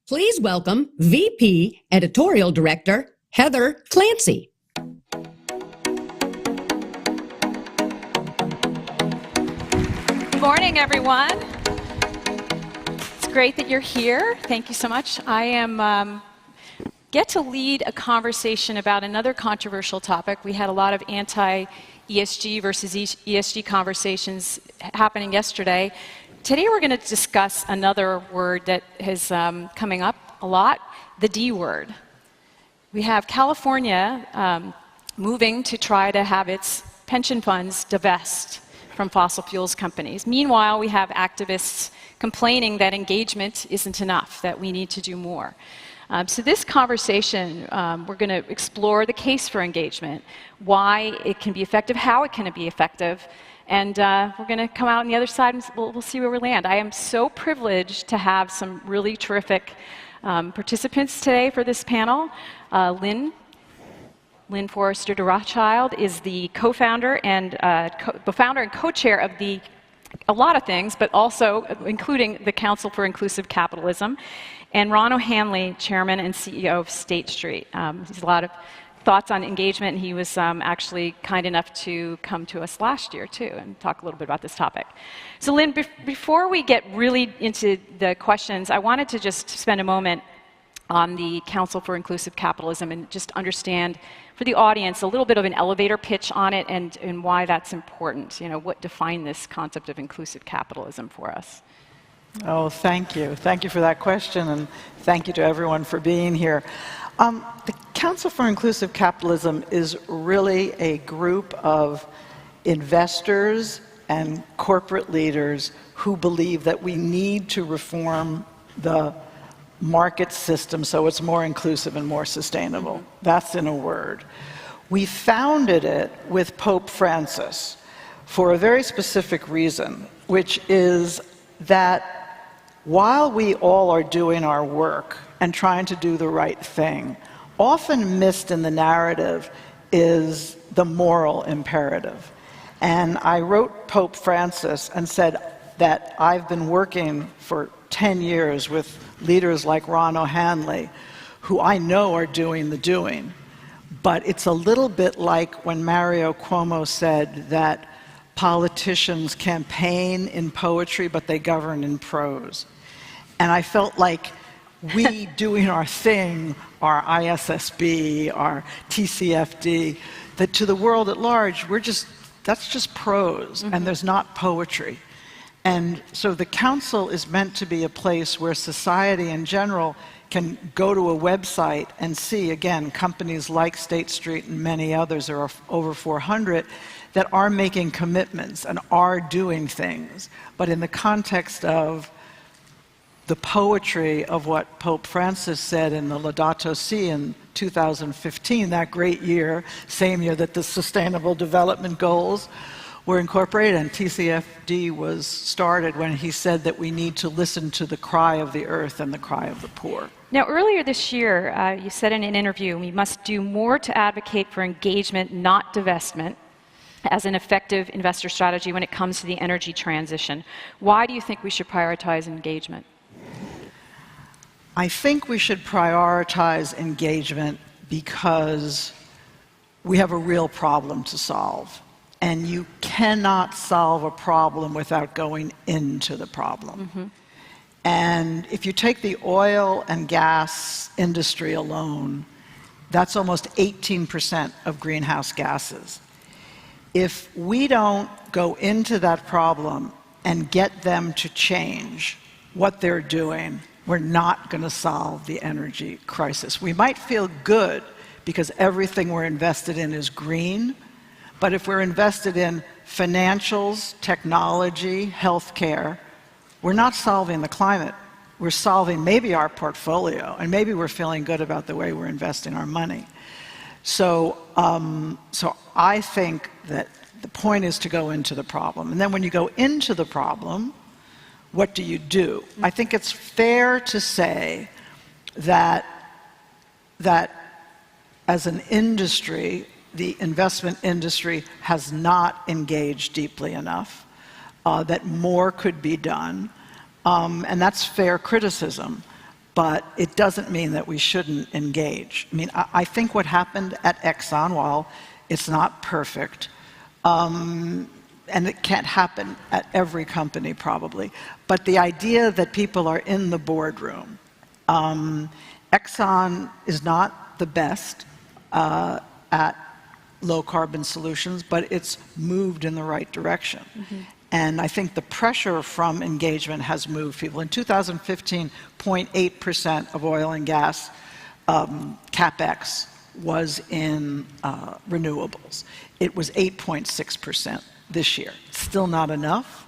Please welcome VP Editorial Director Heather Clancy. Good morning, everyone. It's great that you're here. Thank you so much. I am get to lead a conversation about another controversial topic. We had a lot of anti-ESG versus ESG conversations happening yesterday. Today we're going to discuss another word that is coming up a lot, the D word. We have California moving to try to have its pension funds divest from fossil fuels companies. Meanwhile, we have activists complaining that engagement isn't enough, that we need to do more. So this conversation, we're going to explore the case for engagement, why it can be effective, how it can be effective, and we're going to come out on the other side and we'll see where we land. I am so privileged to have some really terrific participants today for this panel. Lynn Forrester de Rothschild is the co-founder and founder and co-chair of a lot of things, but also including the Council for Inclusive Capitalism, and Ron O'Hanley, chairman and CEO of State Street. He has a lot of thoughts on engagement, and he was actually kind enough to come to us last year too and talk a little bit about this topic. So Lynn, before we get really into the questions, I wanted to just spend a moment on the Council for Inclusive Capitalism and just understand for the audience a little bit of an elevator pitch on it and why that's important. You know, what defined this concept of inclusive capitalism for us? Oh, thank you. Thank you for that question, and thank you to everyone for being here. The Council for Inclusive Capitalism is really a group of investors and corporate leaders who believe that we need to reform the market system so it's more inclusive and more sustainable. That's in a word. We founded it with Pope Francis for a very specific reason, which is that while we all are doing our work and trying to do the right thing, often missed in the narrative is the moral imperative. And I wrote Pope Francis and said that I've been working for 10 years with leaders like Ron O'Hanley, who I know are doing the doing. But it's a little bit like when Mario Cuomo said that politicians campaign in poetry, but they govern in prose. And I felt like we doing our thing, our ISSB, our TCFD, that to the world at large, that's just prose, and there's not poetry. And so the council is meant to be a place where society in general can go to a website and see, again, companies like State Street and many others, there are over 400, that are making commitments and are doing things, but in the context of the poetry of what Pope Francis said in the Laudato Si in 2015, that great year, same year that the Sustainable Development Goals were incorporated, and TCFD was started when he said that we need to listen to the cry of the earth and the cry of the poor. Now, earlier this year, you said in an interview, we must do more to advocate for engagement, not divestment, as an effective investor strategy when it comes to the energy transition. Why do you think we should prioritize engagement? I think we should prioritize engagement because we have a real problem to solve. And you cannot solve a problem without going into the problem. And if you take the oil and gas industry alone, that's almost 18% of greenhouse gases. If we don't go into that problem and get them to change what they're doing, we're not going to solve the energy crisis. We might feel good because everything we're invested in is green, but if we're invested in financials, technology, healthcare, we're not solving the climate. We're solving maybe our portfolio, and maybe we're feeling good about the way we're investing our money. So I think that the point is to go into the problem. And then when you go into the problem, what do you do? I think it's fair to say that as an industry, the investment industry has not engaged deeply enough, that more could be done, and that's fair criticism, but it doesn't mean that we shouldn't engage. I mean, I think what happened at Exxon, while it's not perfect, and it can't happen at every company probably, but the idea that people are in the boardroom. Exxon is not the best at low carbon solutions, but it's moved in the right direction. And I think the pressure from engagement has moved people. In 2015, 0.8% of oil and gas CapEx was in renewables. It was 8.6% this year. It's still not enough,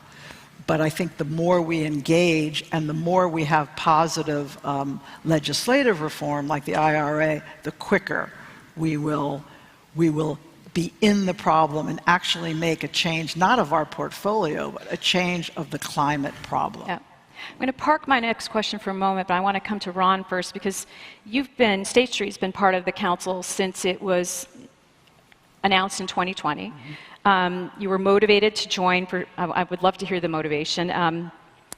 but I think the more we engage and the more we have positive legislative reform like the IRA, the quicker we will be in the problem and actually make a change, not of our portfolio, but a change of the climate problem. Yeah. I'm going to park my next question for a moment, but I want to come to Ron first, because State Street's been part of the council since it was announced in 2020. You were motivated to join. I would love to hear the motivation. And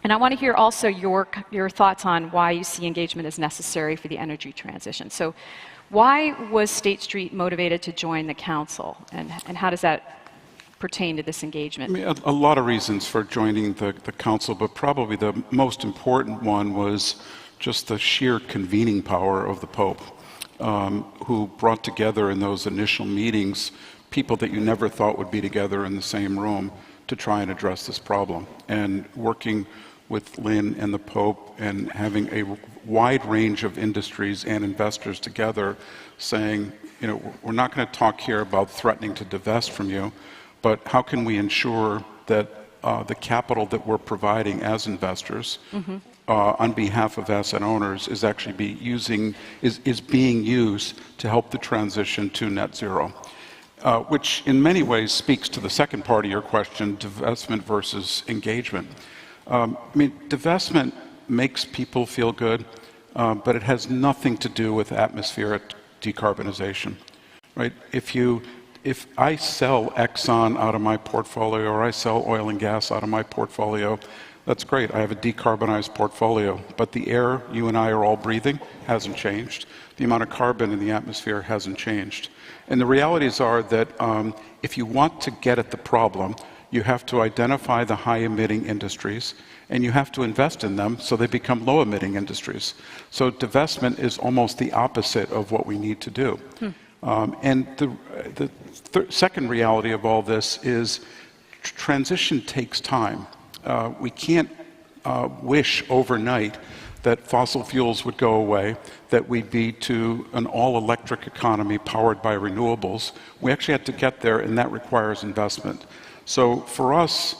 I want to hear also your thoughts on why you see engagement as necessary for the energy transition. So why was State Street motivated to join the council, and how does that pertain to this engagement? I mean, a lot of reasons for joining the council, but probably the most important one was just the sheer convening power of the Pope, who brought together in those initial meetings people that you never thought would be together in the same room to try and address this problem. And working with Lynn and the Pope and having a wide range of industries and investors together saying, you know, we're not going to talk here about threatening to divest from you, but how can we ensure that the capital that we're providing as investors on behalf of asset owners is actually being used to help the transition to net zero, which in many ways speaks to the second part of your question, divestment versus engagement. I mean, divestment makes people feel good, but it has nothing to do with atmospheric decarbonization, right? If I sell Exxon out of my portfolio or I sell oil and gas out of my portfolio, that's great. I have a decarbonized portfolio, but the air you and I are all breathing hasn't changed. The amount of carbon in the atmosphere hasn't changed. And the realities are that if you want to get at the problem, you have to identify the high-emitting industries, and you have to invest in them so they become low-emitting industries. So divestment is almost the opposite of what we need to do. And the second reality of all this is transition takes time. We can't wish overnight that fossil fuels would go away, that we'd be to an all-electric economy powered by renewables. We actually have to get there, and that requires investment. So for us,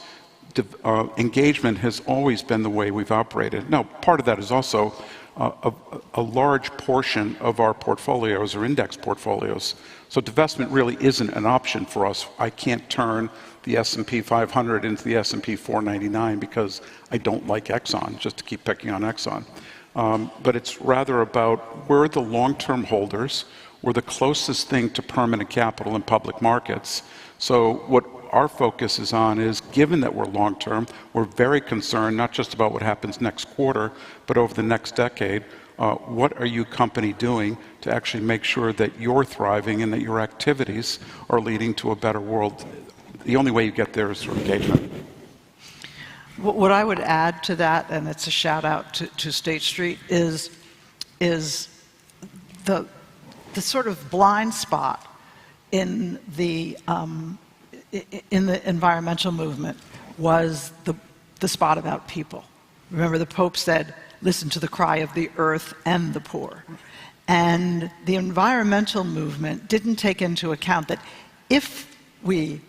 engagement has always been the way we've operated. Now, part of that is also a large portion of our portfolios are index portfolios. So divestment really isn't an option for us. I can't turn the S&P 500 into the S&P 499 because I don't like Exxon, just to keep picking on Exxon. But it's rather about we're the long-term holders. We're the closest thing to permanent capital in public markets. So what our focus is on is, given that we're long-term, we're very concerned not just about what happens next quarter, but over the next decade. What are you company doing to actually make sure that you're thriving and that your activities are leading to a better world? The only way you get there is through engagement. What I would add to that, and it's a shout out to State Street, is the sort of blind spot in the environmental movement was the spot about people. Remember, the Pope said, "Listen to the cry of the earth and the poor." And the environmental movement didn't take into account that if we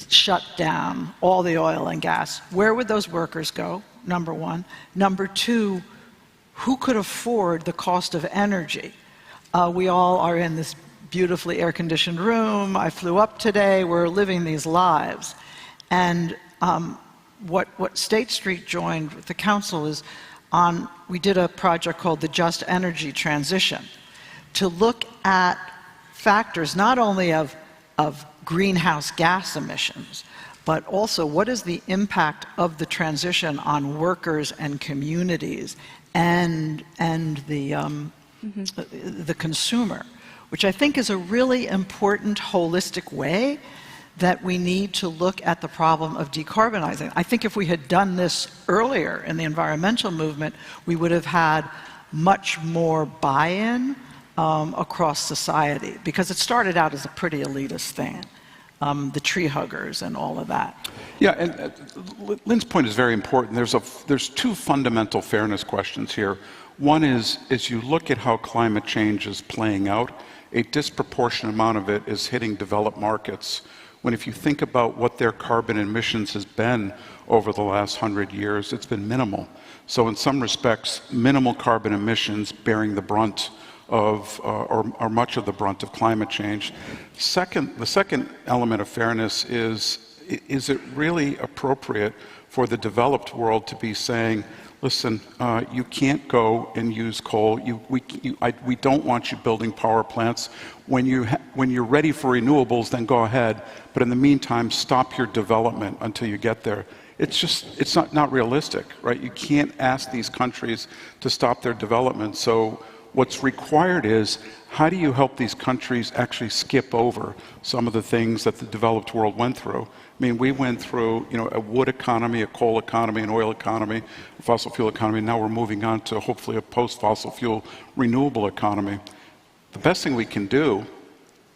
shut down all the oil and gas, where would those workers go? Number one. Number two, who could afford the cost of energy? We all are in this beautifully air-conditioned room. I flew up today. We're living these lives. And what State Street joined with the council is we did a project called the Just Energy Transition to look at factors not only of greenhouse gas emissions, but also what is the impact of the transition on workers and communities and the consumer, which I think is a really important holistic way that we need to look at the problem of decarbonizing. I think if we had done this earlier in the environmental movement, we would have had much more buy-in across society, because it started out as a pretty elitist thing, the tree huggers and all of that. Yeah, and Lynn's point is very important. There's two fundamental fairness questions here. One is, as you look at how climate change is playing out, a disproportionate amount of it is hitting developed markets when if you think about what their carbon emissions has been over the last 100 years, it's been minimal. So in some respects, minimal carbon emissions bearing the brunt of, or much of the brunt of climate change. The second element of fairness is it really appropriate for the developed world to be saying, listen, you can't go and use coal. We don't want you building power plants. When you're ready for renewables, then go ahead. But in the meantime, stop your development until you get there. It's not realistic, right? You can't ask these countries to stop their development. So what's required is, how do you help these countries actually skip over some of the things that the developed world went through? I mean, we went through, a wood economy, a coal economy, an oil economy, a fossil fuel economy. Now we're moving on to hopefully a post-fossil fuel renewable economy. The best thing we can do,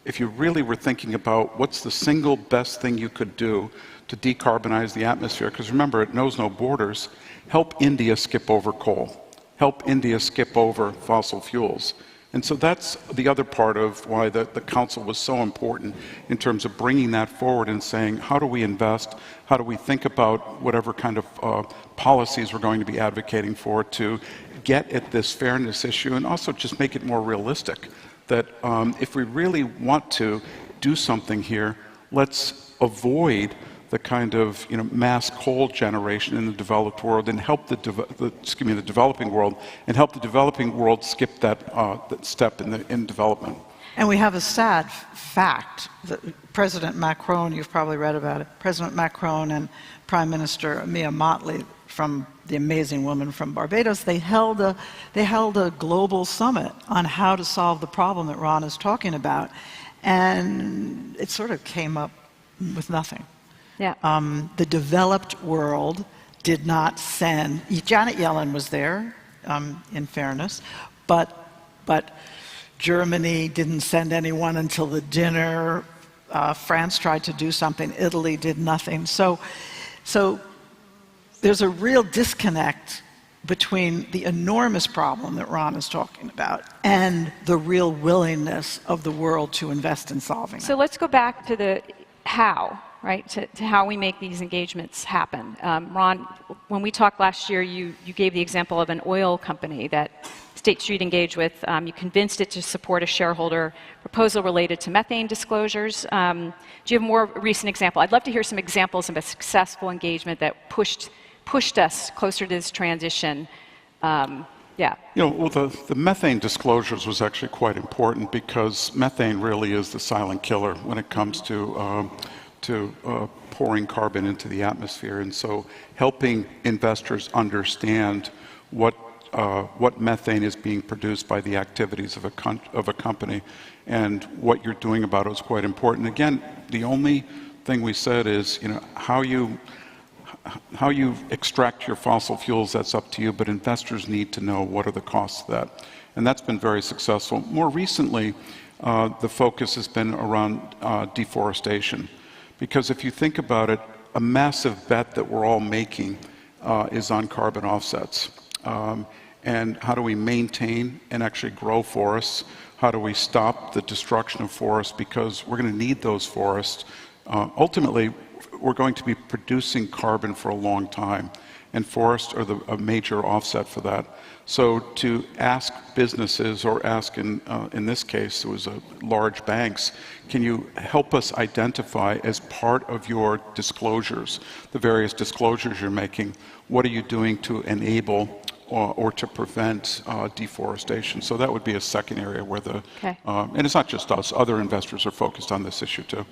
if you really were thinking about what's the single best thing you could do to decarbonize the atmosphere, because remember, it knows no borders, help India skip over coal. Help India skip over fossil fuels. And so that's the other part of why the Council was so important in terms of bringing that forward and saying, how do we invest? How do we think about whatever kind of policies we're going to be advocating for to get at this fairness issue, and also just make it more realistic, that if we really want to do something here, let's avoid the kind of mass coal generation in the developed world, and help the developing world, and help the developing world skip that step in development. And we have a sad fact that President Macron, you've probably read about it, President Macron and Prime Minister Mia Mottley, from the amazing woman from Barbados, they held a global summit on how to solve the problem that Ron is talking about, and it sort of came up with nothing. Yeah. The developed world did not send. Janet Yellen was there, in fairness, but Germany didn't send anyone until the dinner. France tried to do something. Italy did nothing. So there's a real disconnect between the enormous problem that Ron is talking about and the real willingness of the world to invest in solving it. So let's go back to the how. Right, to how we make these engagements happen. Ron, when we talked last year, you gave the example of an oil company that State Street engaged with. You convinced it to support a shareholder proposal related to methane disclosures. Do you have a more recent example? I'd love to hear some examples of a successful engagement that pushed us closer to this transition. Yeah. Well, the methane disclosures was actually quite important, because methane really is the silent killer when it comes to pouring carbon into the atmosphere. And so helping investors understand what methane is being produced by the activities of a company and what you're doing about it is quite important. Again, the only thing we said is, how you extract your fossil fuels, that's up to you, but investors need to know what are the costs of that. And that's been very successful. More recently, the focus has been around deforestation. Because if you think about it, a massive bet that we're all making is on carbon offsets. And how do we maintain and actually grow forests? How do we stop the destruction of forests? Because we're going to need those forests. Ultimately, we're going to be producing carbon for a long time, and forests are a major offset for that. So to ask businesses, or ask in this case, it was large banks, can you help us identify, as part of your disclosures, the various disclosures you're making, what are you doing to enable or to prevent deforestation? So that would be a second area where and it's not just us, other investors are focused on this issue too.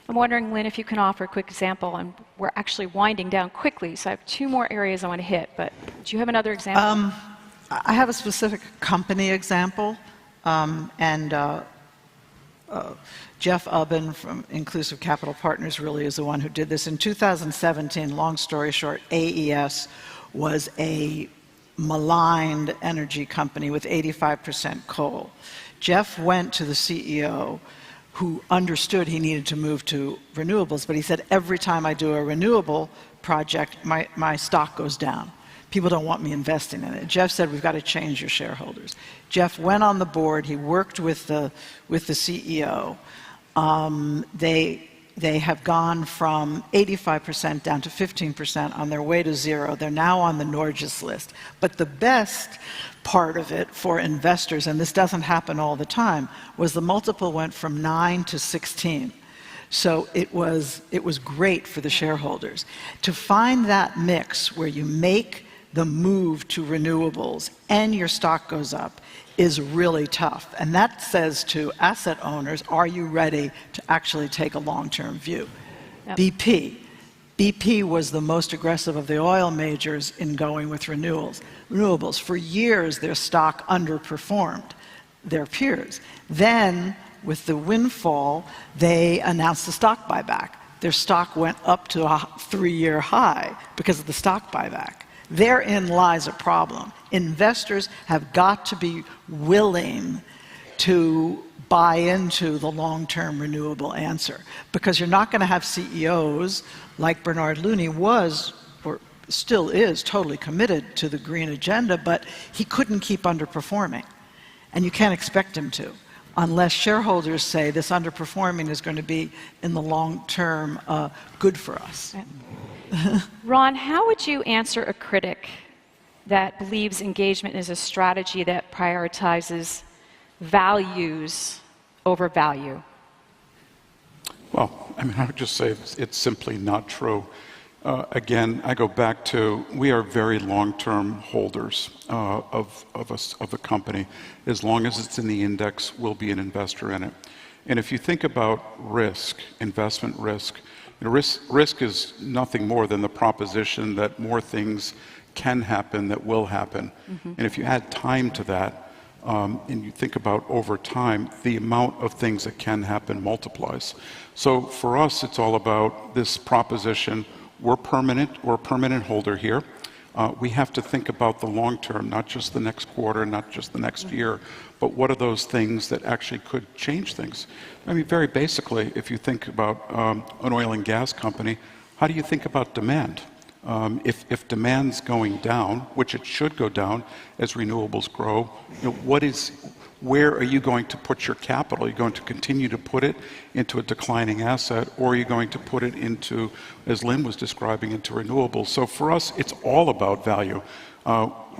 I'm wondering, Lynn, if you can offer a quick example, and we're actually winding down quickly, so I have two more areas I want to hit, but do you have another example? I have a specific company example, and Jeff Ubben from Inclusive Capital Partners really is the one who did this. In 2017, long story short, AES was a maligned energy company with 85% coal. Jeff went to the CEO, who understood he needed to move to renewables, but he said, every time I do a renewable project, my stock goes down. People don't want me investing in it. Jeff said, we've got to change your shareholders. Jeff went on the board. He worked with the CEO. They they have gone from 85% down to 15% on their way to zero. They're now on the Norges list. But the best part of it for investors, and this doesn't happen all the time, was the multiple went from 9 to 16. So it was great for the shareholders. To find that mix where you make the move to renewables and your stock goes up is really tough. And that says to asset owners, are you ready to actually take a long-term view? Yep. BP was the most aggressive of the oil majors in going with renewables. For years, their stock underperformed their peers. Then, with the windfall, they announced the stock buyback. Their stock went up to a 3-year high because of the stock buyback. Therein lies a problem. Investors have got to be willing to buy into the long-term renewable answer, because you're not going to have CEOs like Bernard Looney was, or still is, totally committed to the green agenda, but he couldn't keep underperforming. And you can't expect him to, unless shareholders say this underperforming is going to be, in the long term, good for us. Ron, how would you answer a critic that believes engagement is a strategy that prioritizes values over value? Well, I mean, I would just say it's simply not true. Again, I go back to, we are very long-term holders of a company. As long as it's in the index, we'll be an investor in it. And if you think about risk, investment risk, risk is nothing more than the proposition that more things can happen that will happen. Mm-hmm. And if you add time to that, and you think about over time, the amount of things that can happen multiplies. So for us, it's all about this proposition. We're a permanent holder here. We have to think about the long term, not just the next quarter, not just the next year, but what are those things that actually could change things? I mean, very basically, if you think about an oil and gas company, how do you think about demand? If demand's going down, which it should go down as renewables grow, where are you going to put your capital? Are you going to continue to put it into a declining asset, or are you going to put it into, as Lynn was describing, into renewables? So for us, it's all about value.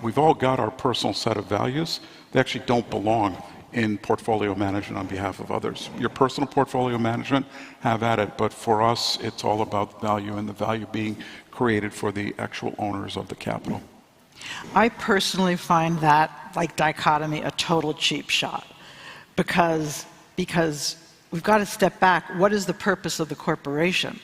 We've all got our personal set of values. They actually don't belong in portfolio management on behalf of others. Your personal portfolio management, have at it, but for us, it's all about value, and the value being created for the actual owners of the capital. I personally find that, like dichotomy, a total cheap shot, because we've got to step back. What is the purpose of the corporation?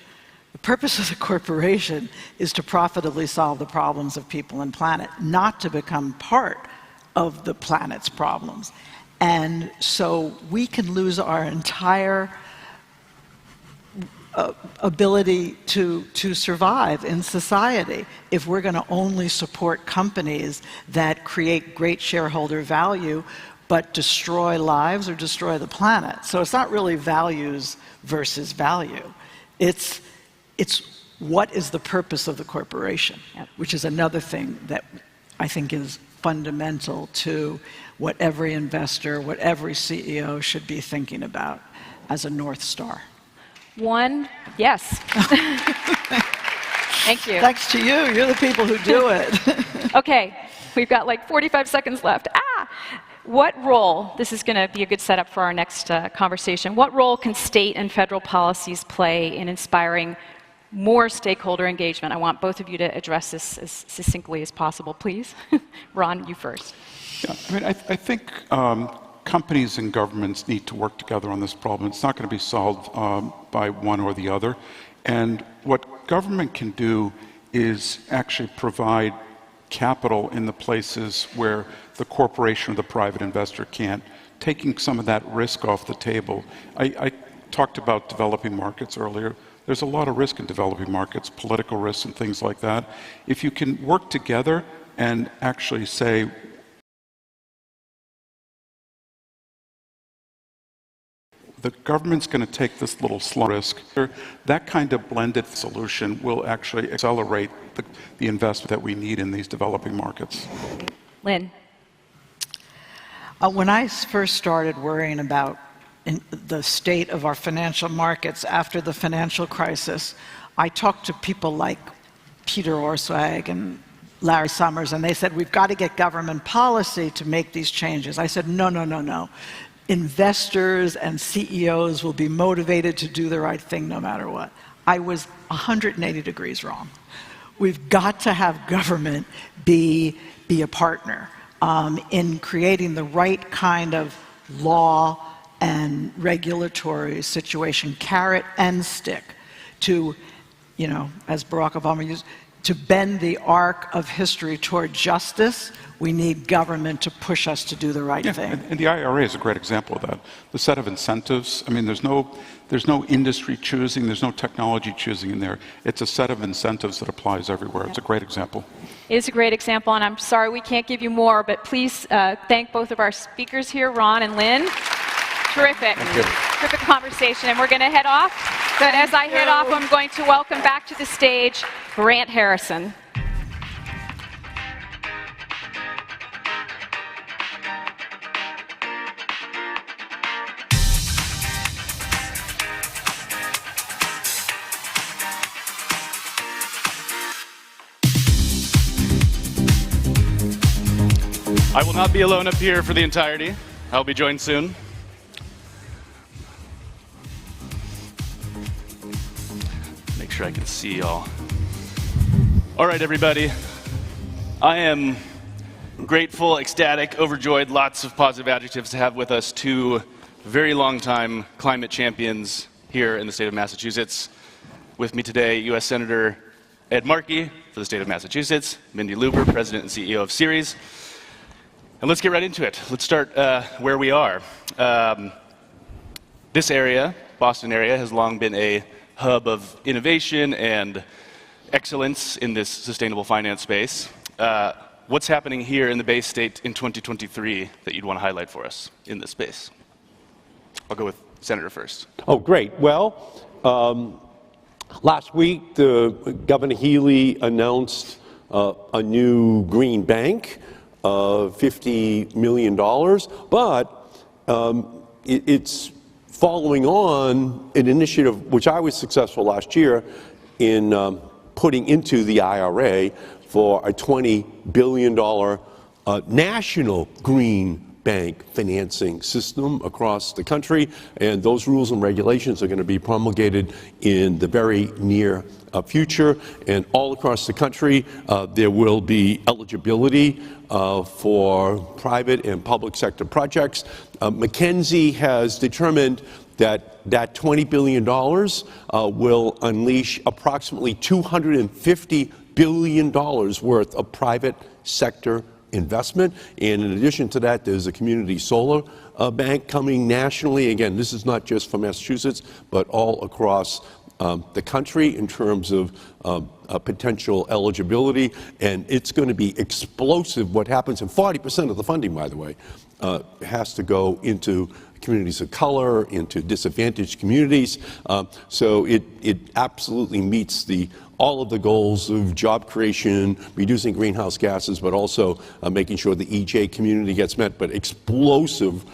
The purpose of the corporation is to profitably solve the problems of people and planet, not to become part of the planet's problems. And so we can lose our entire ability to survive in society if we're going to only support companies that create great shareholder value but destroy lives or destroy the planet. So it's not really values versus value. It's what is the purpose of the corporation, which is another thing that I think is fundamental to what every investor, what every CEO should be thinking about as a North Star. One, yes. Thank you. Thanks to you. You're the people who do it. Okay, we've got like 45 seconds left. What role, this is going to be a good setup for our next conversation, what role can state and federal policies play in inspiring more stakeholder engagement? I want both of you to address this as succinctly as possible, please. Ron, you first. Yeah, I mean, I think companies and governments need to work together on this problem. It's not going to be solved by one or the other. And what government can do is actually provide capital in the places where the corporation or the private investor can't, taking some of that risk off the table. I talked about developing markets earlier. There's a lot of risk in developing markets, political risks and things like that. If you can work together and actually say, the government's going to take this little slug risk, that kind of blended solution will actually accelerate the investment that we need in these developing markets. Lynn. When I first started worrying about the state of our financial markets after the financial crisis, I talked to people like Peter Orszag and Larry Summers, and they said, we've got to get government policy to make these changes. I said, no, no, no, no. Investors and CEOs will be motivated to do the right thing no matter what. I was 180 degrees wrong. We've got to have government be a partner in creating the right kind of law and regulatory situation, carrot and stick, to, as Barack Obama used, to bend the arc of history toward justice. We need government to push us to do the right thing. And the IRA is a great example of that. The set of incentives, I mean, there's no industry choosing, there's no technology choosing in there. It's a set of incentives that applies everywhere. It's a great example. It is a great example, and I'm sorry we can't give you more, but please thank both of our speakers here, Ron and Lynn. Terrific. Terrific conversation, and we're going to head off. But as I head off, I'm going to welcome back to the stage Grant Harrison. I will not be alone up here for the entirety. I'll be joined soon. Make sure I can see y'all. All right, everybody. I am grateful, ecstatic, overjoyed, lots of positive adjectives to have with us two very long-time climate champions here in the state of Massachusetts. With me today, U.S. Senator Ed Markey for the state of Massachusetts, Mindy Luber, President and CEO of Ceres. And let's get right into it. Let's start where we are. This area, Boston area, has long been a hub of innovation and excellence in this sustainable finance space. What's happening here in the Bay State in 2023 that you'd want to highlight for us in this space? I'll go with Senator first. Oh, great. Well, last week, Governor Healy announced a new green bank of $50 million, but it's following on an initiative which I was successful last year in putting into the IRA for a $20 billion national green bank financing system across the country, and those rules and regulations are going to be promulgated in the very near future. And all across the country, there will be eligibility for private and public sector projects. McKinsey has determined that $20 billion will unleash approximately $250 billion worth of private sector investment. And in addition to that, there's a community solar bank coming nationally. Again, this is not just for Massachusetts, but all across the country in terms of potential eligibility. And it's going to be explosive what happens. And 40% of the funding, by the way, has to go into communities of color, into disadvantaged communities. So it absolutely meets all of the goals of job creation, reducing greenhouse gases, but also making sure the EJ community gets met. But explosive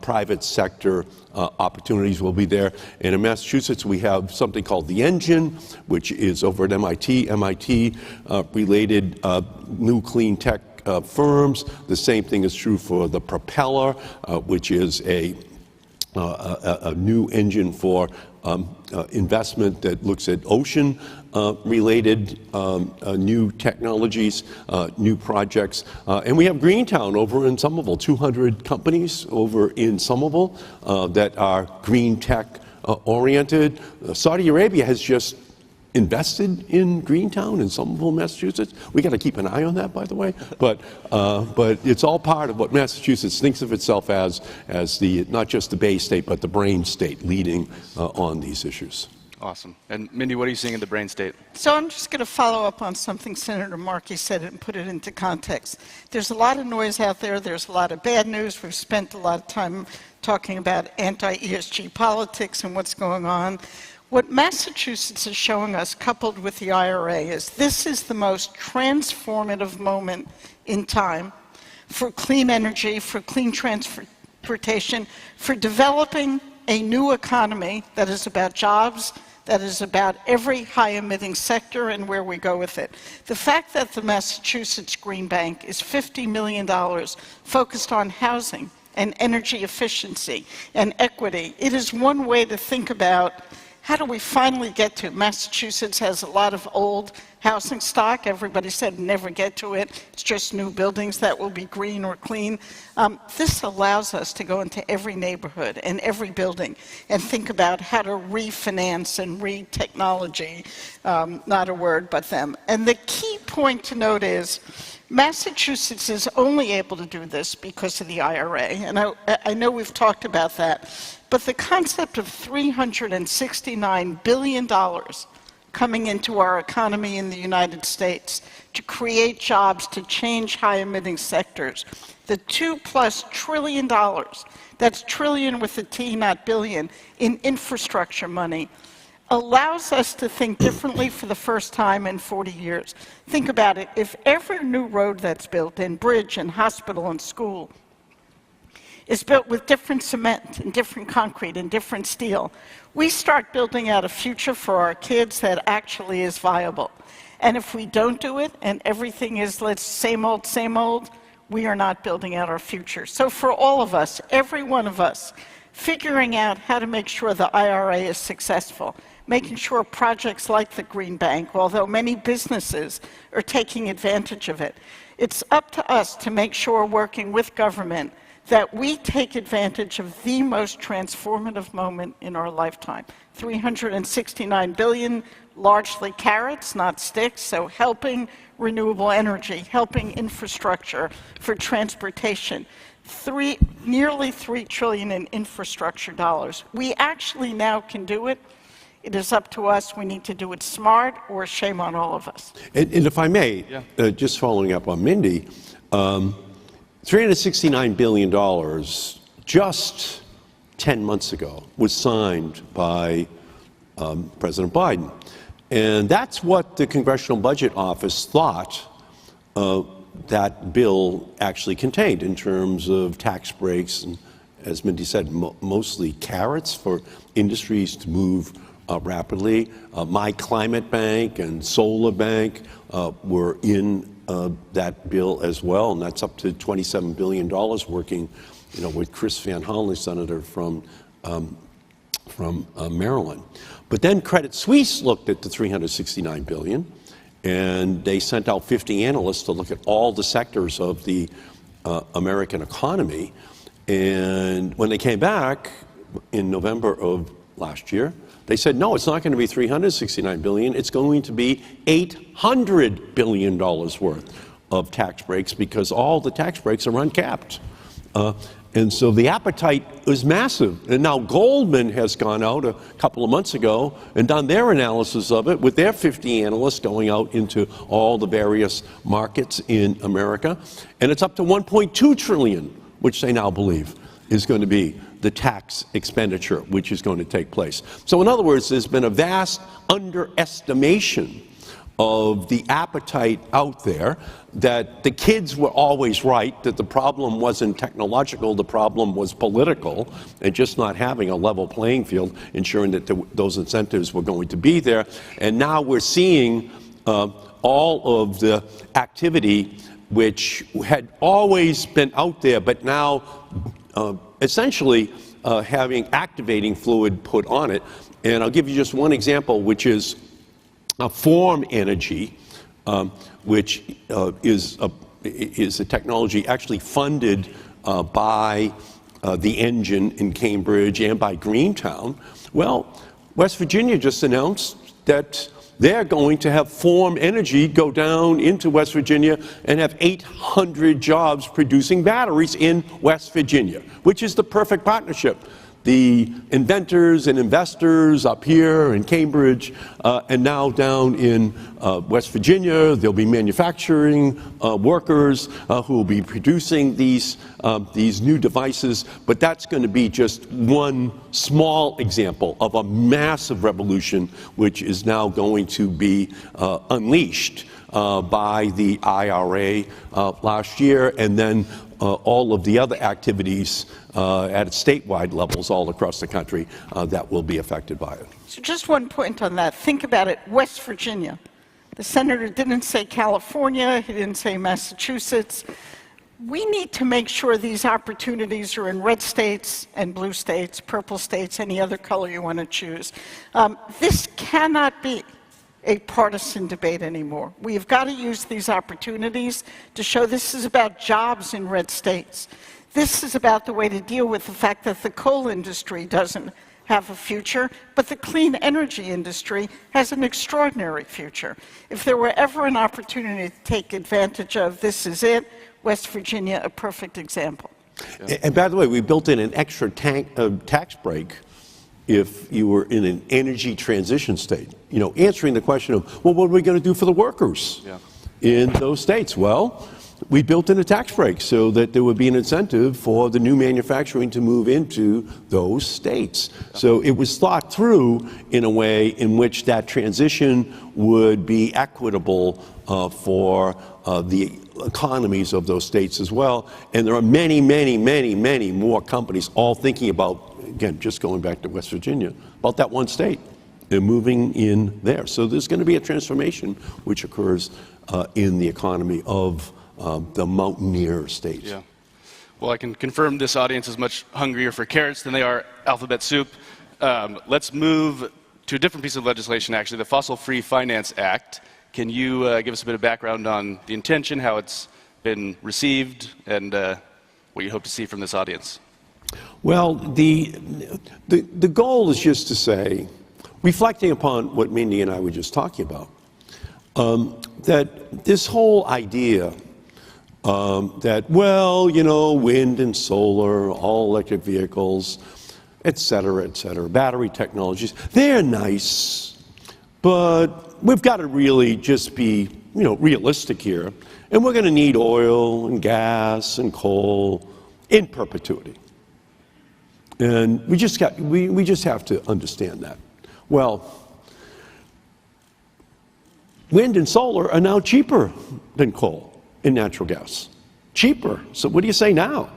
private sector opportunities will be there. And in Massachusetts, we have something called the Engine, which is over at MIT related new clean tech firms. The same thing is true for the Propeller, which is a new engine for investment that looks at ocean related new technologies, new projects. And we have Greentown over in Somerville, 200 companies over in Somerville that are green tech oriented. Saudi Arabia has just invested in Greentown in Somerville, Massachusetts. We got to keep an eye on that, by the way. But it's all part of what Massachusetts thinks of itself as the not just the Bay State, but the brain state leading on these issues. Awesome. And Mindy, what are you seeing in the brain state? So I'm just going to follow up on something Senator Markey said and put it into context. There's a lot of noise out there. There's a lot of bad news. We've spent a lot of time talking about anti-ESG politics and what's going on. What Massachusetts is showing us, coupled with the IRA, is this is the most transformative moment in time for clean energy, for clean transportation, for developing a new economy that is about jobs, that is about every high-emitting sector and where we go with it. The fact that the Massachusetts Green Bank is $50 million focused on housing and energy efficiency and equity, it is one way to think about how do we finally get to. Massachusetts has a lot of old housing stock. Everybody said never get to it. It's just new buildings that will be green or clean. This allows us to go into every neighborhood and every building and think about how to refinance and re-technology, not a word, but them. And the key point to note is Massachusetts is only able to do this because of the IRA. And I know we've talked about that. But the concept of $369 billion coming into our economy in the United States to create jobs, to change high-emitting sectors, the $2+ trillion, that's trillion with a T, not billion, in infrastructure money, allows us to think differently for the first time in 40 years. Think about it. If every new road that's built, and bridge and hospital and school, is built with different cement and different concrete and different steel, we start building out a future for our kids that actually is viable. And if we don't do it and everything is same old, we are not building out our future. So for all of us, every one of us, figuring out how to make sure the IRA is successful, making sure projects like the Green Bank, although many businesses are taking advantage of it, it's up to us to make sure, working with government, that we take advantage of the most transformative moment in our lifetime. $369 billion, largely carrots, not sticks, so helping renewable energy, helping infrastructure for transportation. Nearly $3 trillion in infrastructure dollars. We actually now can do it. It is up to us. We need to do it smart, or shame on all of us. And if I may, just following up on Mindy, $369 billion just 10 months ago was signed by President Biden. And that's what the Congressional Budget Office thought that bill actually contained in terms of tax breaks and, as Mindy said, mostly carrots for industries to move rapidly. My Climate Bank and Solar Bank were in that bill as well, and that's up to $27 billion, working, with Chris Van Hollen, Senator from Maryland. But then Credit Suisse looked at the $369 billion, and they sent out 50 analysts to look at all the sectors of the American economy. And when they came back in November of last year, they said, no, it's not going to be $369 billion. It's going to be $800 billion worth of tax breaks, because all the tax breaks are uncapped. And so the appetite is massive. And now Goldman has gone out a couple of months ago and done their analysis of it with their 50 analysts going out into all the various markets in America. And it's up to $1.2 trillion, which they now believe is going to be the tax expenditure which is going to take place. So in other words, there's been a vast underestimation of the appetite out there, that the kids were always right, that the problem wasn't technological, the problem was political, and just not having a level playing field, ensuring that those incentives were going to be there. And now we're seeing all of the activity which had always been out there, but now essentially activating fluid put on it. And I'll give you just one example, which is Form Energy, which is a technology actually funded by the Engine in Cambridge and by Greentown. Well, West Virginia just announced that they're going to have Form Energy go down into West Virginia and have 800 jobs producing batteries in West Virginia, which is the perfect partnership. The inventors and investors up here in Cambridge and now down in West Virginia, there'll be manufacturing workers who will be producing these new devices. But that's going to be just one small example of a massive revolution which is now going to be unleashed by the IRA last year, and then all of the other activities at statewide levels all across the country that will be affected by it. So just one point on that. Think about it. West Virginia. The senator didn't say California. He didn't say Massachusetts. We need to make sure these opportunities are in red states and blue states, purple states, any other color you want to choose. This cannot be a partisan debate anymore. We've got to use these opportunities to show this is about jobs in red states. This is about the way to deal with the fact that the coal industry doesn't have a future, but the clean energy industry has an extraordinary future. If there were ever an opportunity to take advantage of, this is it. West Virginia, a perfect example. And by the way, we built in an extra tax break if you were in an energy transition state. You know, answering the question of, well, what are we going to do for the workers in those states? Well, we built in a tax break so that there would be an incentive for the new manufacturing to move into those states. So it was thought through in a way in which that transition would be equitable for the economies of those states as well. And there are many, many, many, many more companies all thinking about, again, just going back to West Virginia, about that one state. They're moving in there. So there's going to be a transformation which occurs in the economy of the mountaineer states. Yeah. Well, I can confirm this audience is much hungrier for carrots than they are alphabet soup. Let's move to a different piece of legislation, actually, the Fossil Free Finance Act. Can you give us a bit of background on the intention, how it's been received, and what you hope to see from this audience? Well, the goal is just to say, reflecting upon what Mindy and I were just talking about, that this whole idea that, well, you know, wind and solar, all electric vehicles, et cetera, battery technologies, they're nice, but we've got to really just be, you know, realistic here. And we're going to need oil and gas and coal in perpetuity. And we just have to understand that. Well, wind and solar are now cheaper than coal and natural gas. Cheaper. So what do you say now?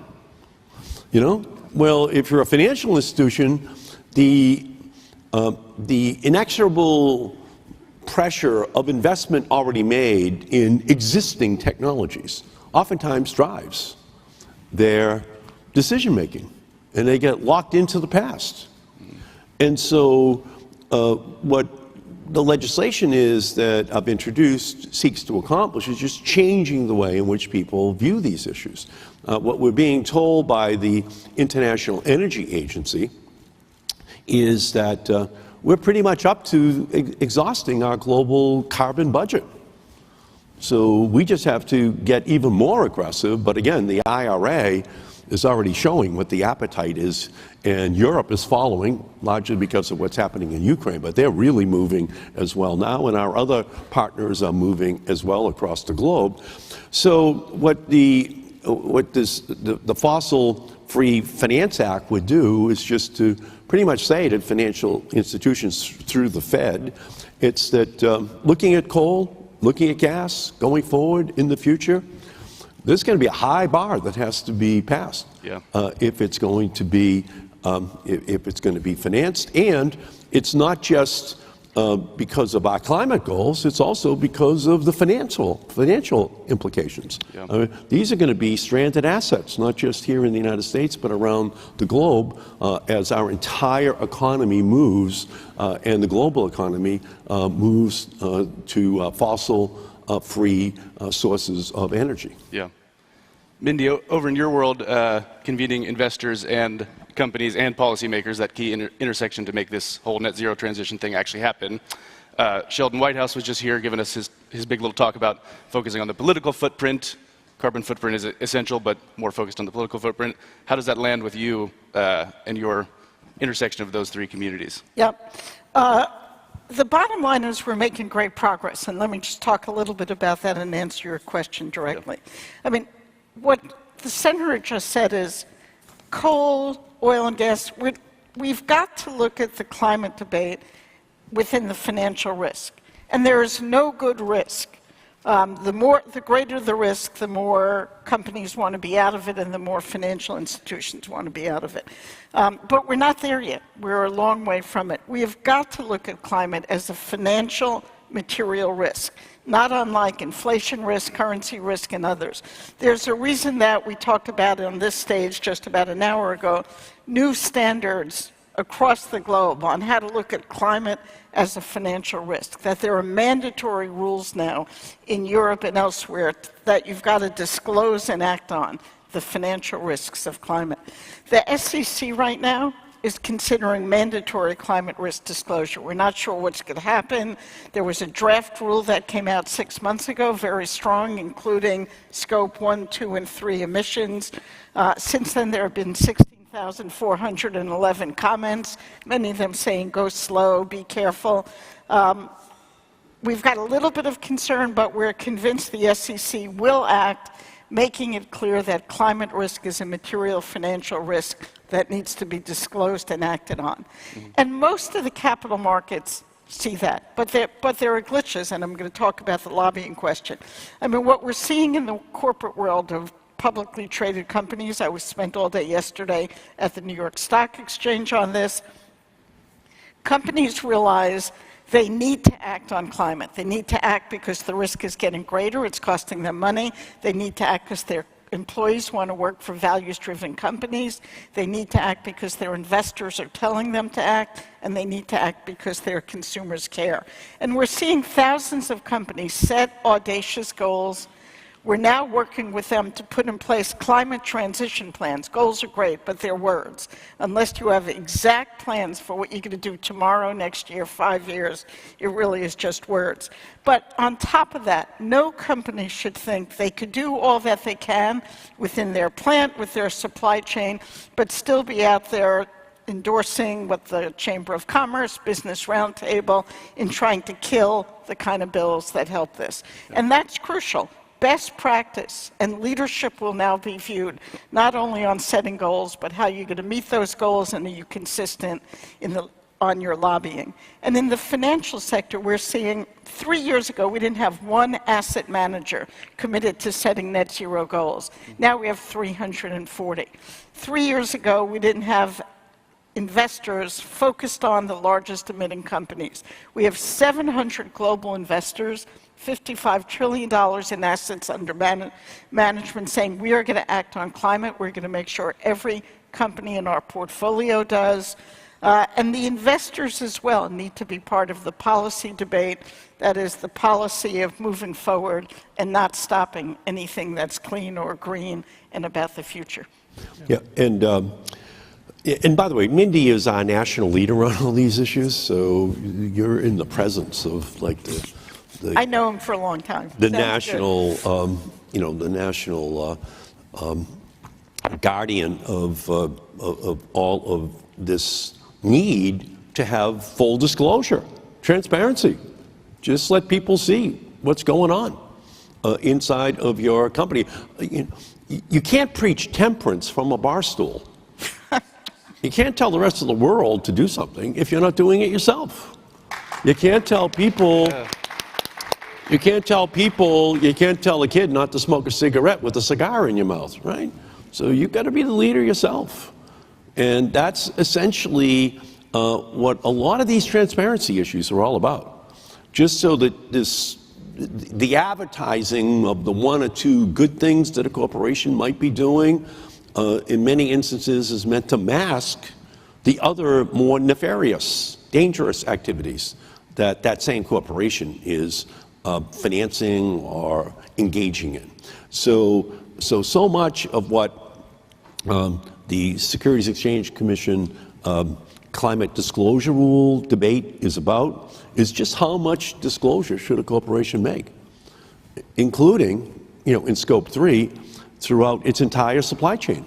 You know? Well, if you're a financial institution, the inexorable pressure of investment already made in existing technologies oftentimes drives their decision making, and they get locked into the past. And so what the legislation is that I've introduced seeks to accomplish is just changing the way in which people view these issues. What we're being told by the International Energy Agency is that we're pretty much up to exhausting our global carbon budget. So we just have to get even more aggressive. But again, the IRA is already showing what the appetite is, and Europe is following, largely because of what's happening in Ukraine. But they're really moving as well now, and our other partners are moving as well across the globe. So what the Fossil Free Finance Act would do is just to pretty much say to financial institutions through the Fed, it's that looking at coal, looking at gas, going forward in the future, there's going to be a high bar that has to be passed if it's going to be financed. And it's not just because of our climate goals, it's also because of the financial implications. These are going to be stranded assets, not just here in the United States, but around the globe as our entire economy moves and the global economy moves to fossil-free sources of energy. Yeah. Mindy, over in your world, convening investors and companies and policymakers, that key intersection to make this whole net zero transition thing actually happen. Sheldon Whitehouse was just here giving us his big little talk about focusing on the political footprint. Carbon footprint is essential, but more focused on the political footprint. How does that land with you and your intersection of those three communities? Yep. The bottom line is we're making great progress, and let me just talk a little bit about that and answer your question directly. I mean, what the senator just said is coal, oil and gas, we've got to look at the climate debate within the financial risk. And there is no good risk The greater the risk, the more companies want to be out of it, and the more financial institutions want to be out of it. But we're not there yet. We're a long way from it. We have got to look at climate as a financial material risk, not unlike inflation risk, currency risk, and others. There's a reason that we talked about on this stage just about an hour ago, new standards across the globe on how to look at climate as a financial risk, that there are mandatory rules now in Europe and elsewhere that you've got to disclose and act on the financial risks of climate. The SEC right now is considering mandatory climate risk disclosure. We're not sure what's going to happen. There was a draft rule that came out 6 months ago, very strong, including scope 1, 2, and 3 emissions. Since then, there have been 16,411 comments, many of them saying go slow, be careful. We've got a little bit of concern, but we're convinced the SEC will act, making it clear that climate risk is a material financial risk that needs to be disclosed and acted on. And most of the capital markets see that, but there are glitches, and I'm going to talk about the lobbying question. I mean, what we're seeing in the corporate world of publicly traded companies, I spent all day yesterday at the New York Stock Exchange on this. Companies realize they need to act on climate. They need to act because the risk is getting greater, it's costing them money. They need to act because their employees want to work for values-driven companies. They need to act because their investors are telling them to act, and they need to act because their consumers care. And we're seeing thousands of companies set audacious goals. We're now working with them to put in place climate transition plans. Goals are great, but they're words. Unless you have exact plans for what you're going to do tomorrow, next year, 5 years, it really is just words. But on top of that, no company should think they could do all that they can within their plant, with their supply chain, but still be out there endorsing what the Chamber of Commerce, Business Roundtable, in trying to kill the kind of bills that help this. And that's crucial. Best practice and leadership will now be viewed not only on setting goals, but how you're going to meet those goals and are you consistent on your lobbying. And in the financial sector, we're seeing 3 years ago, we didn't have one asset manager committed to setting net zero goals. Now we have 340. 3 years ago, we didn't have investors focused on the largest emitting companies. We have 700 global investors, $55 trillion in assets under management saying we are going to act on climate. We're going to make sure every company in our portfolio does. And the investors as well need to be part of the policy debate. That is the policy of moving forward and not stopping anything that's clean or green and about the future. Yeah, and by the way, Mindy is our national leader on all these issues, so you're in the presence of like I know him for a long time. The national, the national guardian of all of this need to have full disclosure, transparency. Just let people see what's going on inside of your company. You can't preach temperance from a bar stool. You can't tell the rest of the world to do something if you're not doing it yourself. You can't tell people. You can't tell a kid not to smoke a cigarette with a cigar in your mouth, right? So you've got to be the leader yourself. And that's essentially what a lot of these transparency issues are all about. Just so that the advertising of the one or two good things that a corporation might be doing, in many instances is meant to mask the other more nefarious, dangerous activities that same corporation is financing or engaging in. So much of what the Securities Exchange Commission climate disclosure rule debate is about is just how much disclosure should a corporation make, including, in scope 3, throughout its entire supply chain,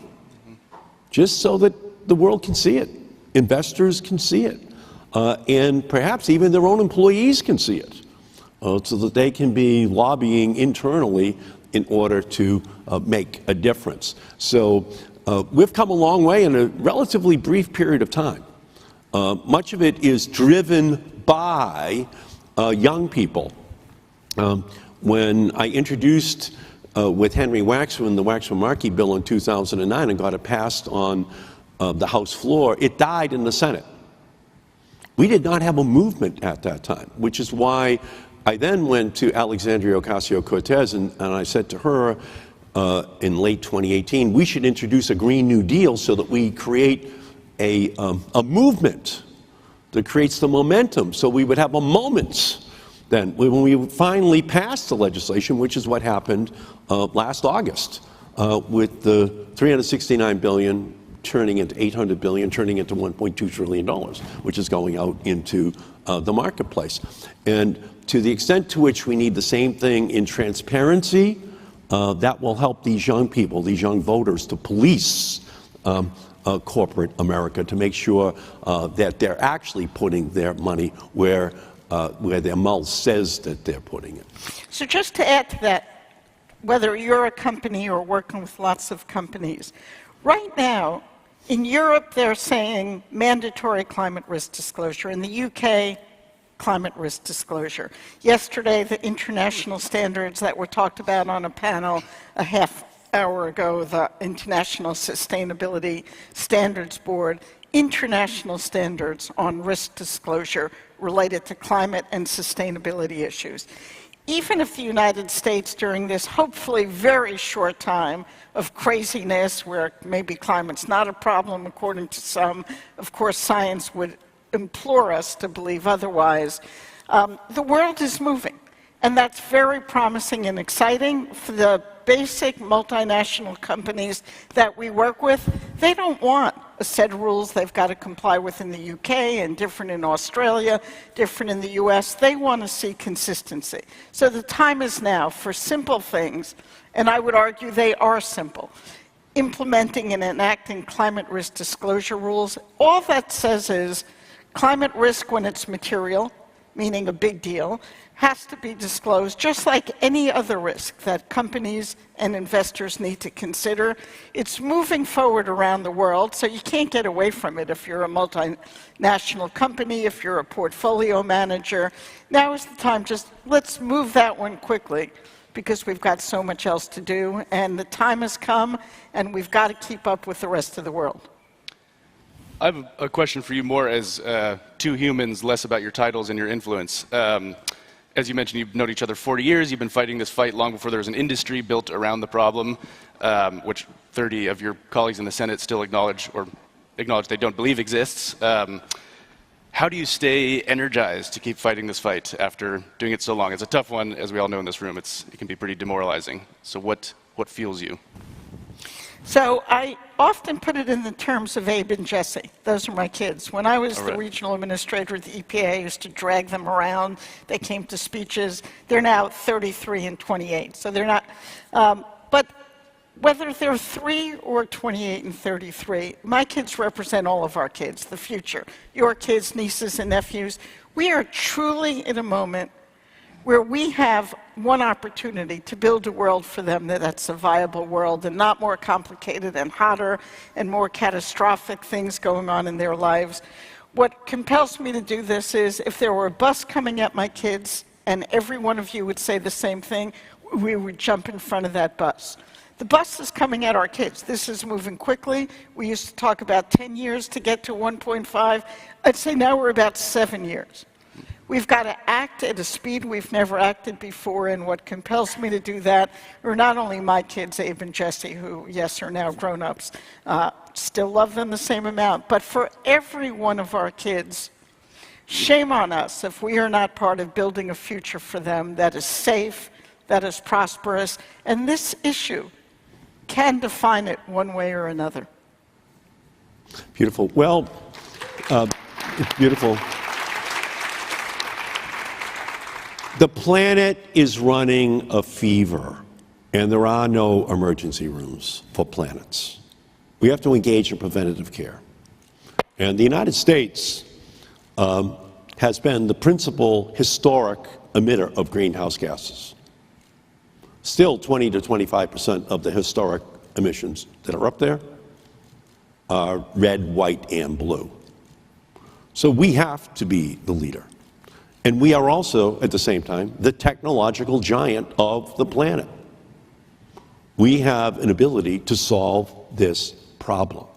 just so that the world can see it, investors can see it, and perhaps even their own employees can see it. So that they can be lobbying internally in order to make a difference. So we've come a long way in a relatively brief period of time. Much of it is driven by young people. when I introduced with Henry Waxman the Waxman-Markey bill in 2009 and got it passed on the House floor, it died in the Senate. We did not have a movement at that time, which is why I then went to Alexandria Ocasio-Cortez and I said to her in late 2018, we should introduce a Green New Deal so that we create a movement that creates the momentum, so we would have a moment then when we finally passed the legislation, which is what happened last August with the $369 billion turning into $800 billion, turning into $1.2 trillion, which is going out into the marketplace. And to the extent to which we need the same thing in transparency, that will help these young people, these young voters, to police corporate America, to make sure that they're actually putting their money where their mouth says that they're putting it. So just to add to that, whether you're a company or working with lots of companies, right now, in Europe, they're saying mandatory climate risk disclosure. In the UK, climate risk disclosure. Yesterday, the international standards that were talked about on a panel a half hour ago, the International Sustainability Standards Board, international standards on risk disclosure related to climate and sustainability issues. Even if the United States, during this hopefully very short time of craziness, where maybe climate's not a problem according to some, of course science would implore us to believe otherwise, the world is moving. And that's very promising and exciting. For the basic multinational companies that we work with, they don't want a set of rules they've got to comply with in the UK and different in Australia, different in the US. They want to see consistency. So the time is now for simple things, and I would argue they are simple. Implementing and enacting climate risk disclosure rules, all that says is climate risk when it's material, meaning a big deal, has to be disclosed just like any other risk that companies and investors need to consider. It's moving forward around the world, so you can't get away from it if you're a multinational company, if you're a portfolio manager. Now is the time, just let's move that one quickly, because we've got so much else to do, and the time has come, and we've got to keep up with the rest of the world. I have a question for you more as two humans, less about your titles and your influence. As you mentioned, you've known each other 40 years. You've been fighting this fight long before there was an industry built around the problem, which 30 of your colleagues in the Senate still acknowledge they don't believe exists. How do you stay energized to keep fighting this fight after doing it so long? It's a tough one, as we all know in this room. It can be pretty demoralizing. So what fuels you? So I often put it in the terms of Abe and Jesse. Those are my kids. When I was the regional administrator at the EPA, I used to drag them around. They came to speeches. They're now 33 and 28. So they're not, but whether they're 3 or 28 and 33, my kids represent all of our kids, the future. Your kids, nieces and nephews. We are truly in a moment where we have one opportunity to build a world for them that's a viable world and not more complicated and hotter and more catastrophic things going on in their lives. What compels me to do this is if there were a bus coming at my kids and every one of you would say the same thing, we would jump in front of that bus. The bus is coming at our kids. This is moving quickly. We used to talk about 10 years to get to 1.5. I'd say now we're about 7 years. We've got to act at a speed we've never acted before, and what compels me to do that are not only my kids, Abe and Jesse, who, yes, are now grown-ups, still love them the same amount, but for every one of our kids, shame on us if we are not part of building a future for them that is safe, that is prosperous, and this issue can define it one way or another. Beautiful. Well, beautiful. The planet is running a fever, and there are no emergency rooms for planets. We have to engage in preventative care. And the United States has been the principal historic emitter of greenhouse gases. Still, 20 to 25% of the historic emissions that are up there are red, white, and blue. So we have to be the leader. And we are also, at the same time, the technological giant of the planet. We have an ability to solve this problem.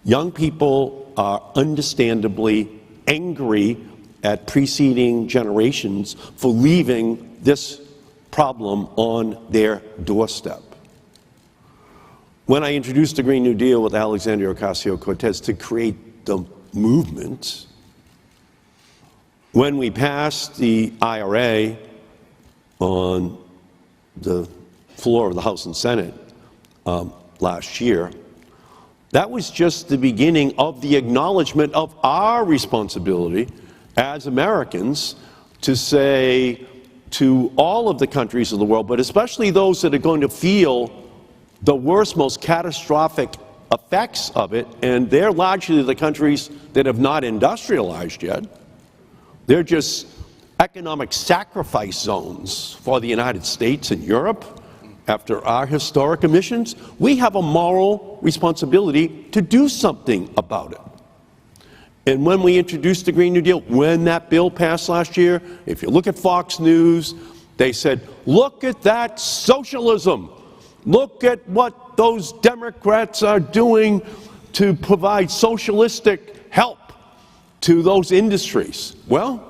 Young people are understandably angry at preceding generations for leaving this problem on their doorstep. When I introduced the Green New Deal with Alexandria Ocasio-Cortez to create the movement, when we passed the IRA on the floor of the House and Senate last year, that was just the beginning of the acknowledgement of our responsibility as Americans to say to all of the countries of the world, but especially those that are going to feel the worst, most catastrophic effects of it, and they're largely the countries that have not industrialized yet. They're just economic sacrifice zones for the United States and Europe after our historic emissions. We have a moral responsibility to do something about it. And when we introduced the Green New Deal, when that bill passed last year, if you look at Fox News, they said, look at that socialism. Look at what those Democrats are doing to provide socialistic help to those industries. Well,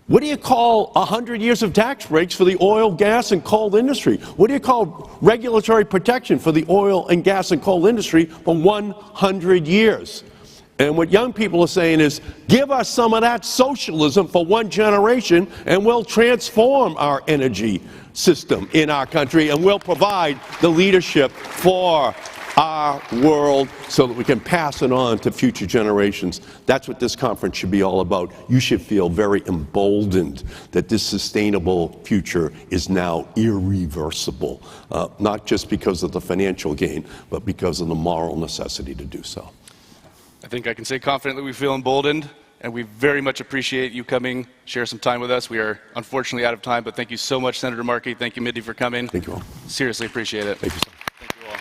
what do you call 100 years of tax breaks for the oil, gas, and coal industry? What do you call regulatory protection for the oil and gas and coal industry for 100 years? And what young people are saying is, give us some of that socialism for one generation, and we'll transform our energy system in our country, and we'll provide the leadership for our world so that we can pass it on to future generations. That's what this conference should be all about. You should feel very emboldened that this sustainable future is now irreversible, not just because of the financial gain, but because of the moral necessity to do so. I think I can say confidently we feel emboldened, and we very much appreciate you coming, share some time with us. We are unfortunately out of time, but thank you so much, Senator Markey. Thank you, Mindy, for coming. Thank you all. Seriously appreciate it. Thank you, sir. Thank you all.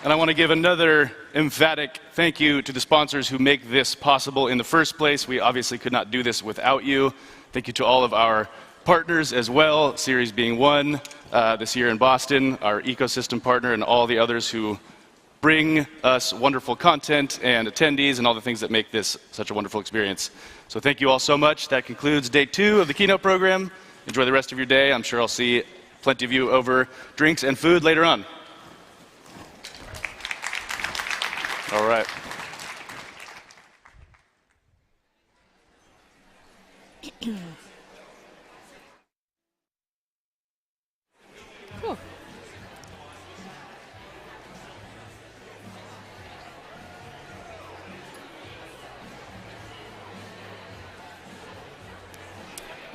And I want to give another emphatic thank you to the sponsors who make this possible in the first place. We obviously could not do this without you. Thank you to all of our partners as well, Series being one this year in Boston, our ecosystem partner, and all the others who bring us wonderful content and attendees and all the things that make this such a wonderful experience. So thank you all so much. That concludes day 2 of the Keynote program. Enjoy the rest of your day. I'm sure I'll see plenty of you over drinks and food later on. All right.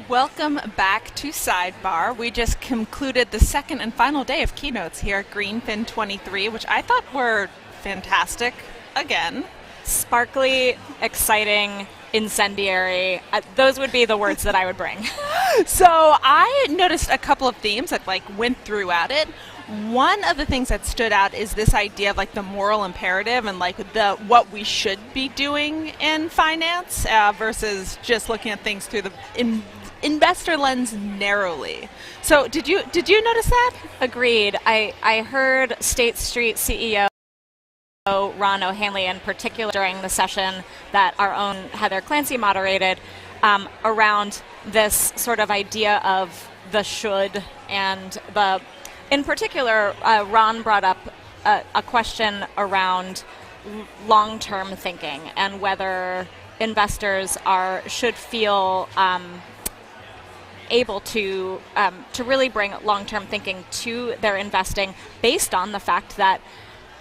Welcome back to Sidebar. We just concluded the second and final day of keynotes here at GreenFin 23, which I thought were fantastic again. Sparkly, exciting, incendiary. Those would be the words that I would bring. So I noticed a couple of themes that went through at it. One of the things that stood out is this idea of the moral imperative and what we should be doing in finance versus just looking at things through the investor lens narrowly. So did you notice that? Agreed. I heard State Street CEO Ron O'Hanley in particular during the session that our own Heather Clancy moderated around this sort of idea of the should, and in particular Ron brought up a question around long-term thinking and whether investors should feel able to really bring long-term thinking to their investing based on the fact that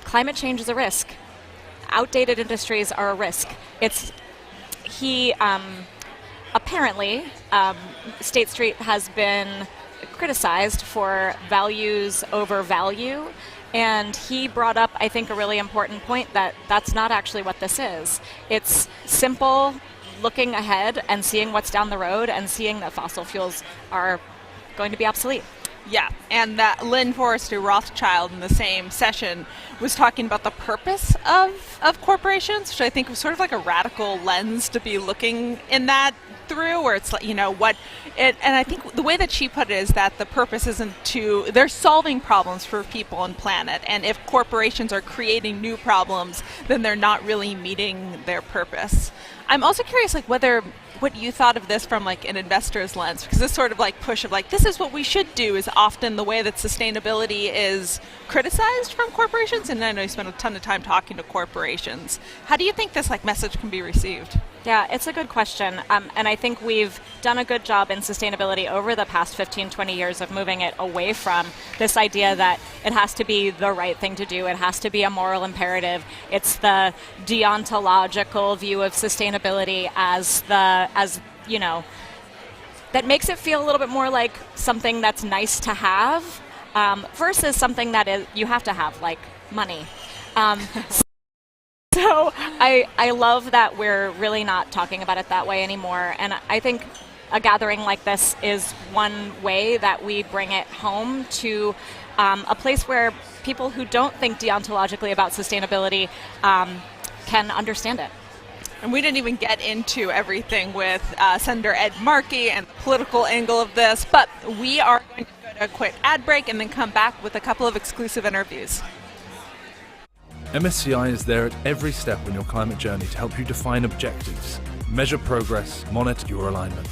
climate change is a risk. Outdated industries are a risk. Apparently, State Street has been criticized for values over value, and he brought up, I think, a really important point that that's not actually what this is. It's simple looking ahead and seeing what's down the road and seeing that fossil fuels are going to be obsolete. Yeah, and that Lynn Forrester Rothschild in the same session was talking about the purpose of corporations, which I think was sort of like a radical lens to be looking in that through, where it's like, and I think the way that she put it is that the purpose isn't they're solving problems for people and planet, and if corporations are creating new problems, then they're not really meeting their purpose. I'm also curious, what you thought of this from an investor's lens, because this sort of push of this is what we should do is often the way that sustainability is criticized from corporations, and I know you spent a ton of time talking to corporations. How do you think this message can be received? Yeah, it's a good question. And I think we've done a good job in sustainability over the past 15, 20 years of moving it away from this idea that it has to be the right thing to do. It has to be a moral imperative. It's the deontological view of sustainability that makes it feel a little bit more like something that's nice to have versus something that you have to have, like money. So I love that we're really not talking about it that way anymore. And I think a gathering like this is one way that we bring it home to a place where people who don't think deontologically about sustainability can understand it. And we didn't even get into everything with Senator Ed Markey and the political angle of this, but we are going to go to a quick ad break and then come back with a couple of exclusive interviews. MSCI is there at every step on your climate journey to help you define objectives, measure progress, monitor your alignment.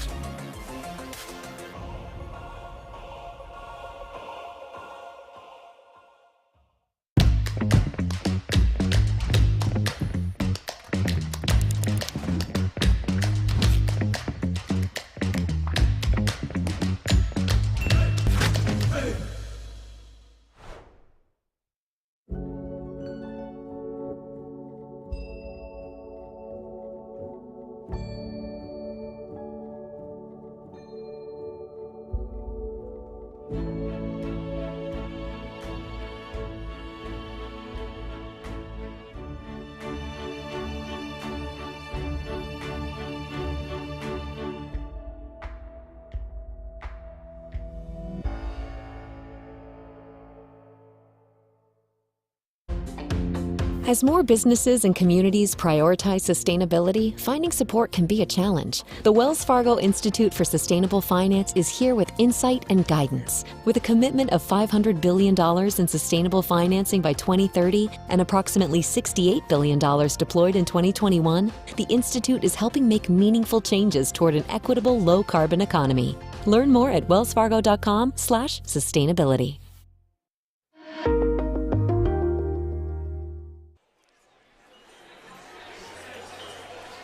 As more businesses and communities prioritize sustainability, finding support can be a challenge. The Wells Fargo Institute for Sustainable Finance is here with insight and guidance. With a commitment of $500 billion in sustainable financing by 2030 and approximately $68 billion deployed in 2021, the Institute is helping make meaningful changes toward an equitable, low-carbon economy. Learn more at wellsfargo.com/sustainability.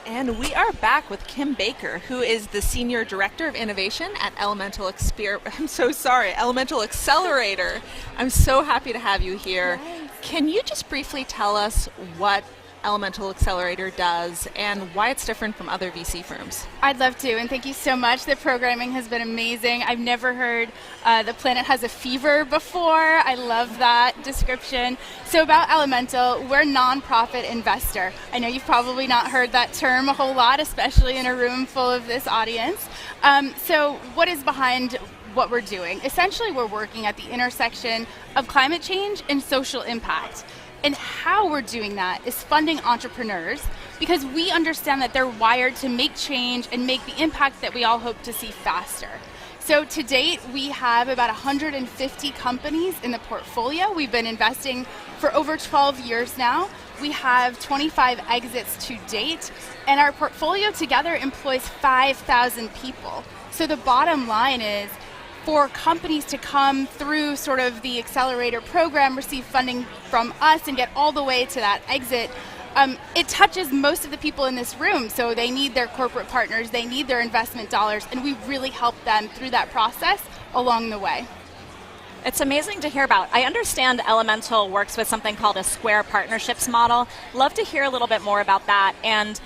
And we are back with Kim Baker, who is the Senior Director of Innovation at Elemental Accelerator. I'm so happy to have you here. Yes. Can you just briefly tell us what Elemental Accelerator does and why it's different from other VC firms? I'd love to, and thank you so much. The programming has been amazing. I've never heard the planet has a fever before. I love that description. So about Elemental, we're a nonprofit investor. I know you've probably not heard that term a whole lot, especially in a room full of this audience. So what is behind what we're doing? Essentially, we're working at the intersection of climate change and social impact. And how we're doing that is funding entrepreneurs, because we understand that they're wired to make change and make the impact that we all hope to see faster. So to date, we have about 150 companies in the portfolio. We've been investing for over 12 years now. We have 25 exits to date, and our portfolio together employs 5,000 people. So the bottom line is, for companies to come through sort of the accelerator program, receive funding from us, and get all the way to that exit, it touches most of the people in this room. So they need their corporate partners, they need their investment dollars, and we really help them through that process along the way. It's amazing to hear about. I understand Elemental works with something called a Square Partnerships model. Love to hear a little bit more about that. And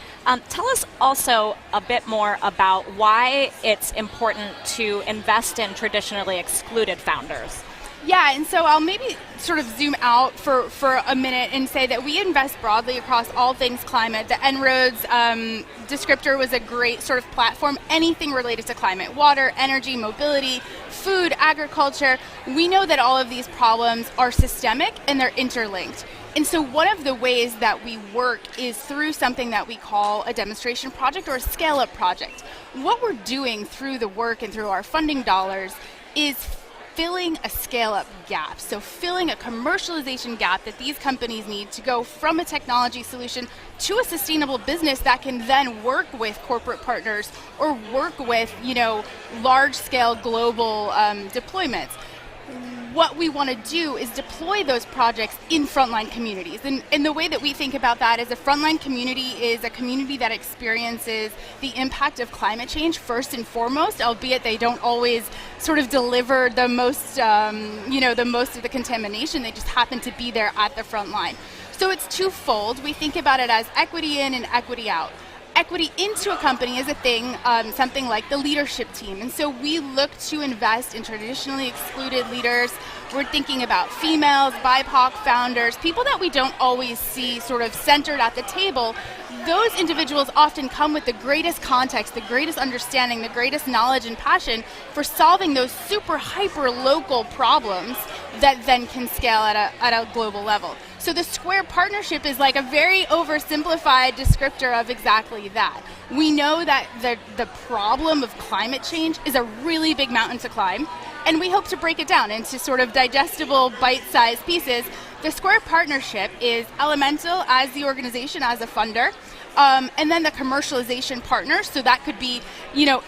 tell us also a bit more about why it's important to invest in traditionally excluded founders. Yeah, and so I'll maybe sort of zoom out for a minute and say that we invest broadly across all things climate. The En-ROADS descriptor was a great sort of platform, anything related to climate, water, energy, mobility, food, agriculture. We know that all of these problems are systemic and they're interlinked. And so one of the ways that we work is through something that we call a demonstration project or a scale-up project. What we're doing through the work and through our funding dollars is filling a scale-up gap. So filling a commercialization gap that these companies need to go from a technology solution to a sustainable business that can then work with corporate partners or work with, large-scale global deployments. What we want to do is deploy those projects in frontline communities. And the way that we think about that is a frontline community is a community that experiences the impact of climate change first and foremost, albeit they don't always sort of deliver the most, the most of the contamination. They just happen to be there at the front line. So it's twofold. We think about it as equity in and equity out. Equity into a company is a thing, something like the leadership team. And so we look to invest in traditionally excluded leaders. We're thinking about females, BIPOC founders, people that we don't always see sort of centered at the table. Those individuals often come with the greatest context, the greatest understanding, the greatest knowledge and passion for solving those super hyper local problems that then can scale at a global level. So the Square partnership is like a very oversimplified descriptor of exactly that. We know that the problem of climate change is a really big mountain to climb, and we hope to break it down into sort of digestible, bite-sized pieces. The Square partnership is Elemental as the organization, as a funder, and then the commercialization partner. So that could be,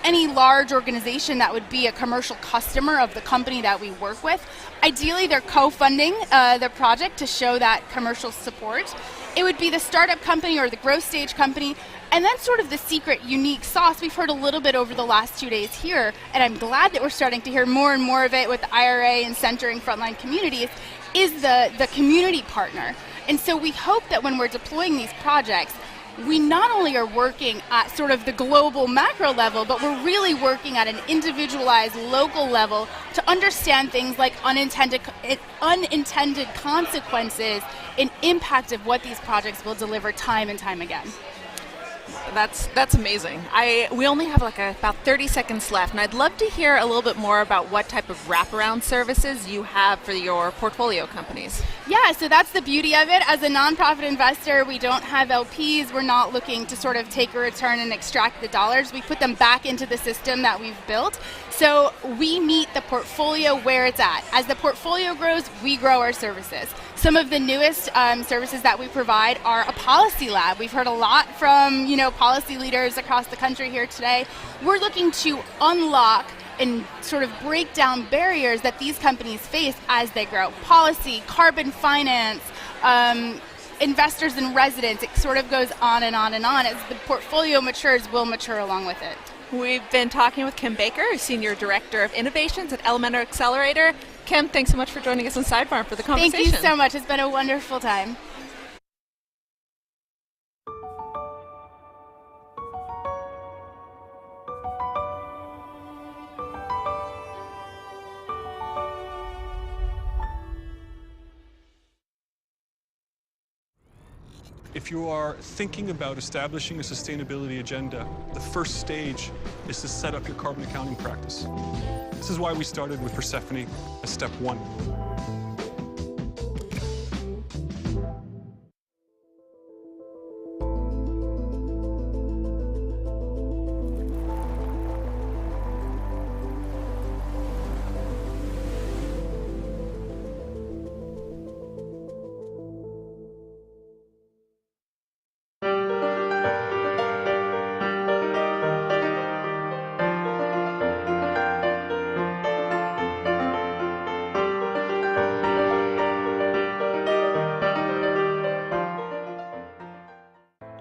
any large organization that would be a commercial customer of the company that we work with. Ideally, they're co-funding the project to show that commercial support. It would be the startup company or the growth stage company. And then sort of the secret, unique sauce we've heard a little bit over the last 2 days here, and I'm glad that we're starting to hear more and more of it with the IRA and centering frontline communities, is the community partner. And so we hope that when we're deploying these projects, we not only are working at sort of the global macro level, but we're really working at an individualized local level to understand things like unintended consequences and impact of what these projects will deliver time and time again. That's amazing. We only have about 30 seconds left, and I'd love to hear a little bit more about what type of wraparound services you have for your portfolio companies. Yeah, so that's the beauty of it. As a nonprofit investor, we don't have LPs. We're not looking to sort of take a return and extract the dollars. We put them back into the system that we've built. So we meet the portfolio where it's at. As the portfolio grows, we grow our services. Some of the newest services that we provide are a policy lab. We've heard a lot from policy leaders across the country here today. We're looking to unlock and sort of break down barriers that these companies face as they grow. Policy, carbon finance, investors and residents, it sort of goes on and on and on. As the portfolio matures, we'll mature along with it. We've been talking with Kim Baker, Senior Director of Innovations at Elemental Accelerator. Kim, thanks so much for joining us on Sidebar for the conversation. Thank you so much. It's been a wonderful time. If you are thinking about establishing a sustainability agenda, the first stage is to set up your carbon accounting practice. This is why we started with Persephone as step one.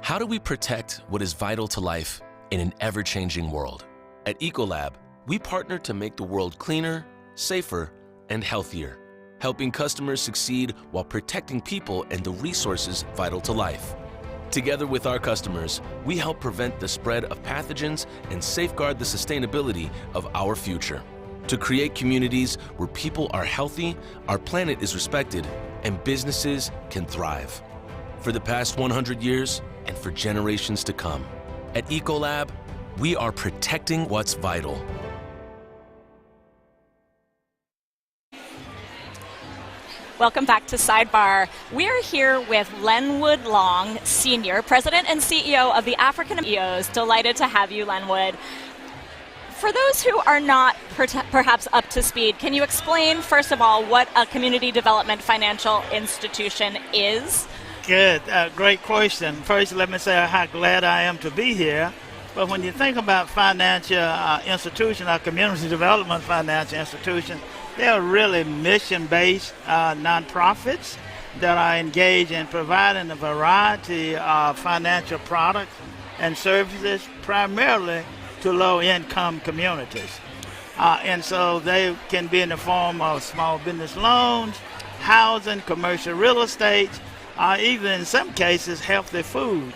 How do we protect what is vital to life in an ever-changing world? At Ecolab, we partner to make the world cleaner, safer, and healthier, helping customers succeed while protecting people and the resources vital to life. Together with our customers, we help prevent the spread of pathogens and safeguard the sustainability of our future. to create communities where people are healthy, our planet is respected, and businesses can thrive. For the past 100 years and for generations to come, at Ecolab, we are protecting what's vital. Welcome back to Sidebar. We're here with Lenwood Long, Sr., President and CEO of the African EOs. Delighted to have you, Lenwood. For those who are not perhaps up to speed, can you explain, first of all, what a community development financial institution is? Good. Great question. First, let me say how glad I am to be here. But when you think about financial institutions, our community development financial institutions, they are really mission-based nonprofits that are engaged in providing a variety of financial products and services, primarily to low-income communities. And so they can be in the form of small business loans, housing, commercial real estate, even in some cases healthy food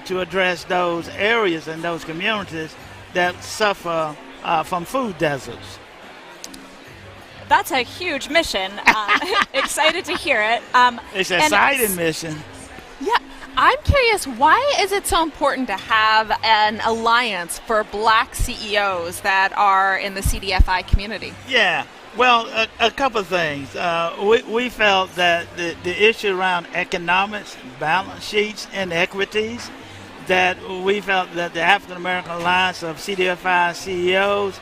to address those areas and those communities that suffer from food deserts. That's a huge mission. Excited to hear it. It's an exciting mission. Yeah, I'm curious, why is it so important to have an alliance for Black CEOs that are in the CDFI community? Yeah, well, a couple of things. We felt that the issue around economics, balance sheets, and equities, that we felt that the African American Alliance of CDFI CEOs,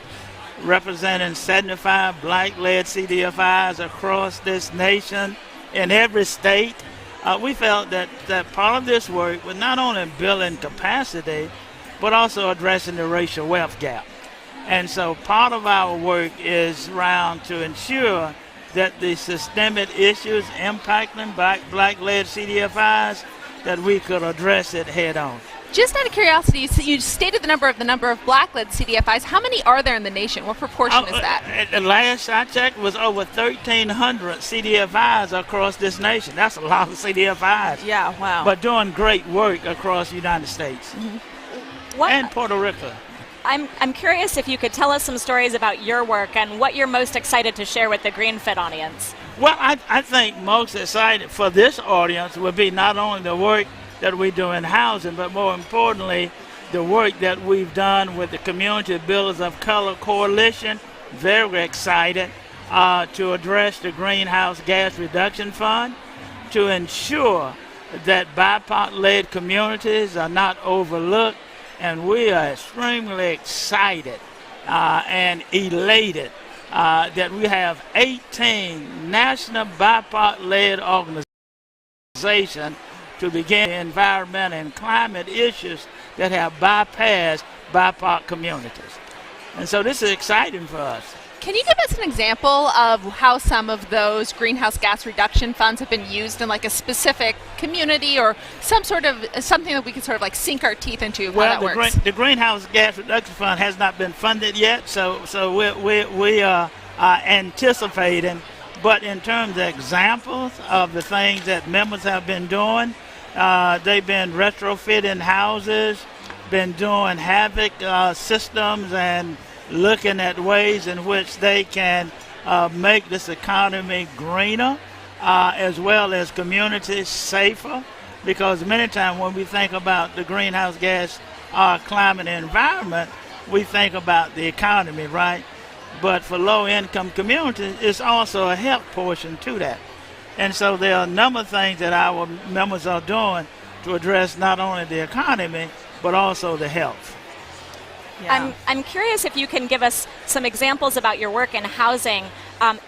representing 75 Black-led CDFIs across this nation in every state, we felt that part of this work was not only building capacity, but also addressing the racial wealth gap. And so part of our work is around to ensure that the systemic issues impacting Black-led CDFIs, that we could address it head on. Just out of curiosity, you stated the number of Black-led CDFIs. How many are there in the nation? What proportion is that? The last I checked was over 1,300 CDFIs across this nation. That's a lot of CDFIs. Yeah, wow. But doing great work across the United States and Puerto Rico. I'm curious if you could tell us some stories about your work and what you're most excited to share with the GreenFin audience. Well, I think most excited for this audience would be not only the work that we do in housing, but more importantly, the work that we've done with the Community Builders of Color Coalition. Very excited to address the Greenhouse Gas Reduction Fund, to ensure that BIPOC-led communities are not overlooked, and we are extremely excited and elated that we have 18 national BIPOC-led organizations to begin environmental and climate issues that have bypassed BIPOC communities. And so this is exciting for us. Can you give us an example of how some of those greenhouse gas reduction funds have been used in like a specific community, or some sort of something that we can sort of like sink our teeth into? Well, how that works? The Greenhouse Gas Reduction Fund has not been funded yet, so we are anticipating. But in terms of examples of the things that members have been doing, they've been retrofitting houses, been doing HVAC systems, and looking at ways in which they can make this economy greener, as well as communities safer. Because many times when we think about the greenhouse gas, climate, and environment, we think about the economy, right? But for low-income communities, it's also a health portion to that. And so there are a number of things that our members are doing to address not only the economy, but also the health. Yeah. I'm curious if you can give us some examples about your work in housing.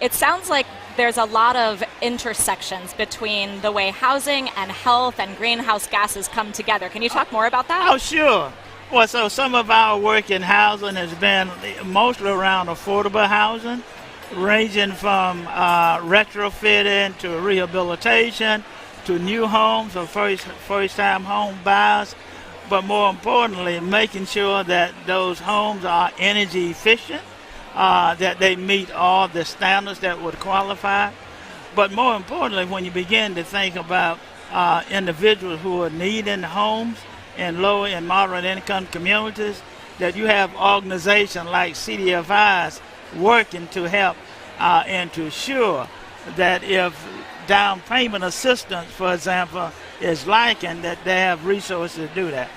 It sounds like there's a lot of intersections between the way housing and health and greenhouse gases come together. Can you talk more about that? Oh, sure. Well, so some of our work in housing has been mostly around affordable housing, ranging from retrofitting to rehabilitation to new homes for first-time home buyers, but more importantly, making sure that those homes are energy efficient, that they meet all the standards that would qualify. But more importantly, when you begin to think about individuals who are needing homes in low and moderate income communities, that you have organizations like CDFIs working to help and to ensure that if down payment assistance, for example, is lacking, that they have resources to do that.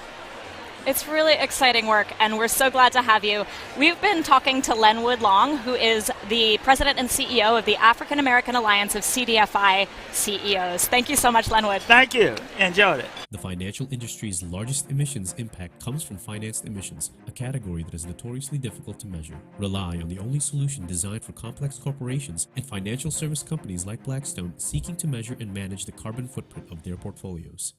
It's really exciting work, and we're so glad to have you. We've been talking to Len Wood-Long, who is the president and CEO of the African American Alliance of CDFI CEOs. Thank you so much, Len Wood. Thank you. Enjoyed it. The financial industry's largest emissions impact comes from financed emissions, a category that is notoriously difficult to measure. Rely on the only solution designed for complex corporations and financial service companies like Blackstone seeking to measure and manage the carbon footprint of their portfolios.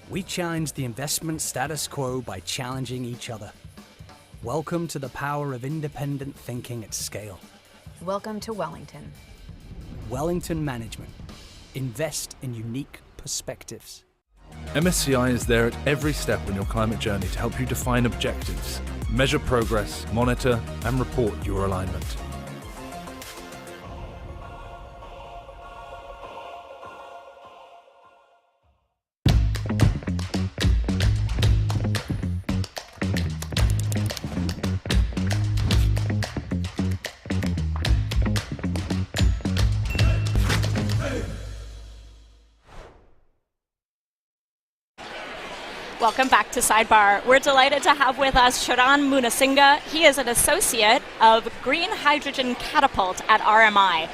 We challenge the investment status quo by challenging each other. Welcome to the power of independent thinking at scale. Welcome to Wellington. Wellington Management. Invest in unique perspectives. MSCI is there at every step on your climate journey to help you define objectives, measure progress, monitor, and report your alignment. Welcome back to Sidebar. We're delighted to have with us Sharan Munasinghe. He is an associate of Green Hydrogen Catapult at RMI.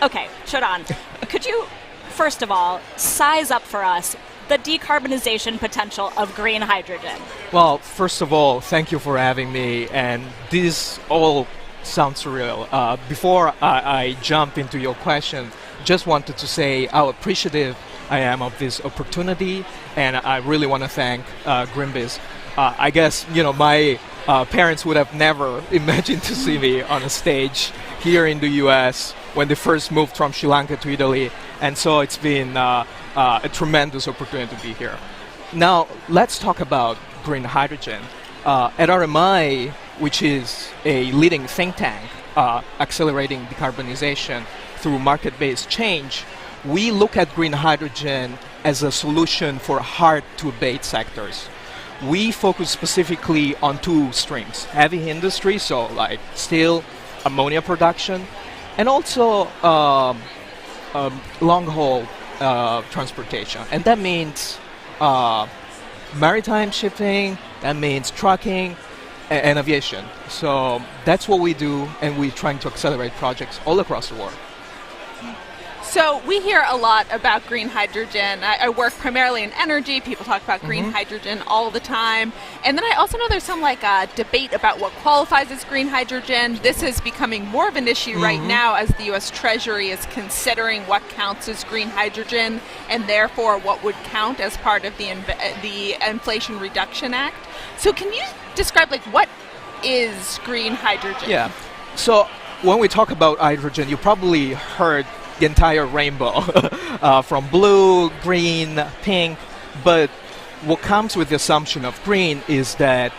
Okay, Sharan, could you, first of all, size up for us the decarbonization potential of green hydrogen? Well, first of all, thank you for having me, and this all sounds surreal. Before I jump into your question, just wanted to say how appreciative I am of this opportunity, and I really want to thank GreenBiz. I guess, my parents would have never imagined to see me on a stage here in the US when they first moved from Sri Lanka to Italy, and so it's been a tremendous opportunity to be here. Now, let's talk about green hydrogen. At RMI, which is a leading think tank accelerating decarbonization through market-based change, we look at green hydrogen as a solution for hard-to-abate sectors. We focus specifically on two streams: heavy industry, so like steel, ammonia production, and also long-haul transportation. And that means maritime shipping, that means trucking, and aviation. So that's what we do, and we're trying to accelerate projects all across the world. So we hear a lot about green hydrogen. I work primarily in energy. People talk about green hydrogen all the time. And then I also know there's some debate about what qualifies as green hydrogen. This is becoming more of an issue right now as the U.S. Treasury is considering what counts as green hydrogen and therefore what would count as part of the Inflation Reduction Act. So can you describe what is green hydrogen? Yeah. So when we talk about hydrogen, you probably heard the entire rainbow from blue, green, pink, but what comes with the assumption of green is that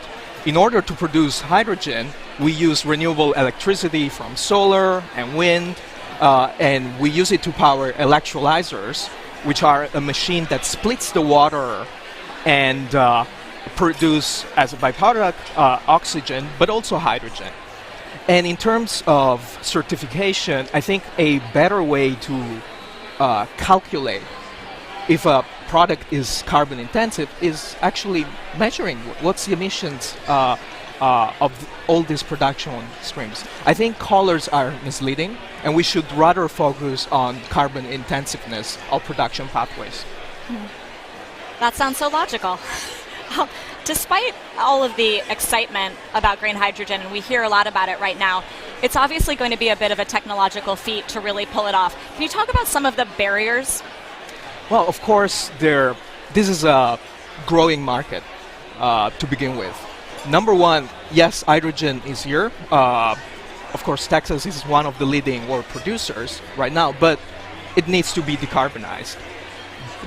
in order to produce hydrogen, we use renewable electricity from solar and wind, and we use it to power electrolyzers, which are a machine that splits the water and produce as a byproduct oxygen, but also hydrogen. And in terms of certification, I think a better way to calculate if a product is carbon intensive is actually measuring what's the emissions of all these production streams. I think colors are misleading, and we should rather focus on carbon intensiveness of production pathways. That sounds so logical. Despite all of the excitement about green hydrogen, and we hear a lot about it right now, it's obviously going to be a bit of a technological feat to really pull it off. Can you talk about some of the barriers? Well, of course, this is a growing market to begin with. Number one, yes, hydrogen is here. Of course, Texas is one of the leading world producers right now, but it needs to be decarbonized.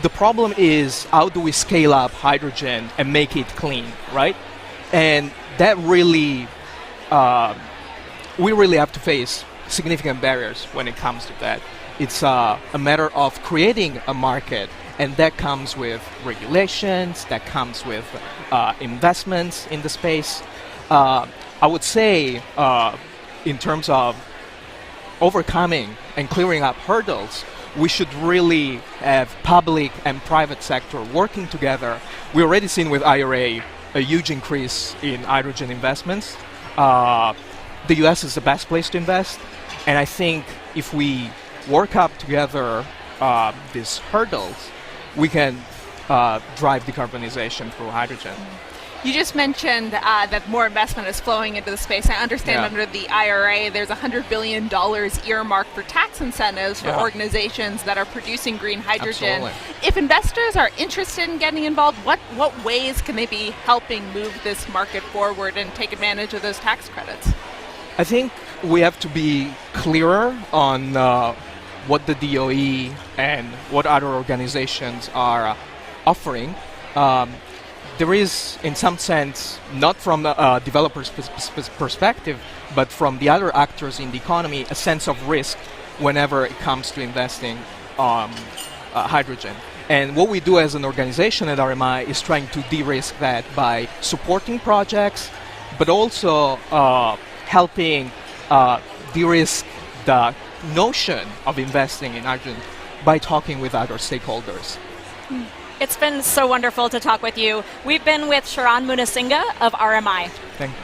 The problem is, how do we scale up hydrogen and make it clean, right? And that really we really have to face significant barriers when it comes to that. It's a matter of creating a market, and that comes with regulations, that comes with investments in the space. I would say in terms of overcoming and clearing up hurdles, we should really have public and private sector working together. We've already seen with IRA a huge increase in hydrogen investments. The US is the best place to invest, and I think if we work up together these hurdles, we can drive decarbonization through hydrogen. You just mentioned that more investment is flowing into the space. I understand under the IRA, there's $100 billion earmarked for tax incentives for organizations that are producing green hydrogen. Absolutely. If investors are interested in getting involved, what ways can they be helping move this market forward and take advantage of those tax credits? I think we have to be clearer on what the DOE and what other organizations are offering. There is, in some sense, not from a developer's perspective, but from the other actors in the economy, a sense of risk whenever it comes to investing hydrogen. And what we do as an organization at RMI is trying to de-risk that by supporting projects, but also helping de-risk the notion of investing in hydrogen by talking with other stakeholders. It's been so wonderful to talk with you. We've been with Sharan Munasinghe of RMI. Thank you.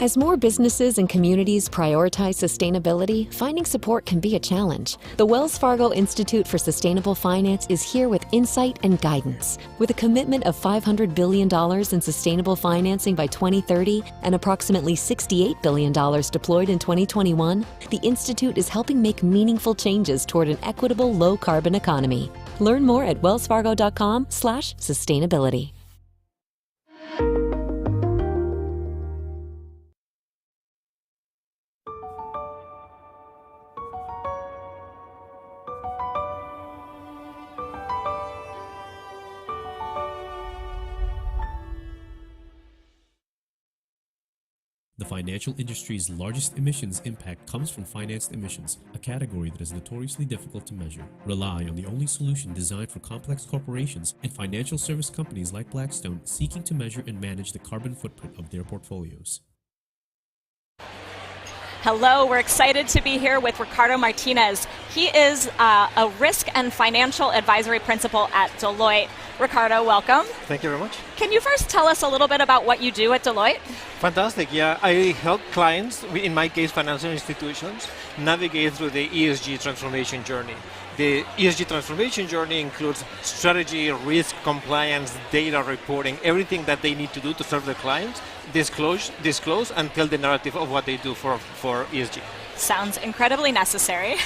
As more businesses and communities prioritize sustainability, finding support can be a challenge. The Wells Fargo Institute for Sustainable Finance is here with insight and guidance. With a commitment of $500 billion in sustainable financing by 2030 and approximately $68 billion deployed in 2021, the Institute is helping make meaningful changes toward an equitable, low-carbon economy. Learn more at wellsfargo.com/sustainability. The financial industry's largest emissions impact comes from financed emissions, a category that is notoriously difficult to measure. Rely on the only solution designed for complex corporations and financial service companies like Blackstone seeking to measure and manage the carbon footprint of their portfolios. Hello, we're excited to be here with Ricardo Martinez. He is a risk and financial advisory principal at Deloitte. Ricardo, welcome. Thank you very much. Can you first tell us a little bit about what you do at Deloitte? Fantastic. Yeah, I help clients, in my case financial institutions, navigate through the ESG transformation journey. The ESG transformation journey includes strategy, risk, compliance, data reporting, everything that they need to do to serve their clients, disclose and tell the narrative of what they do for ESG. Sounds incredibly necessary.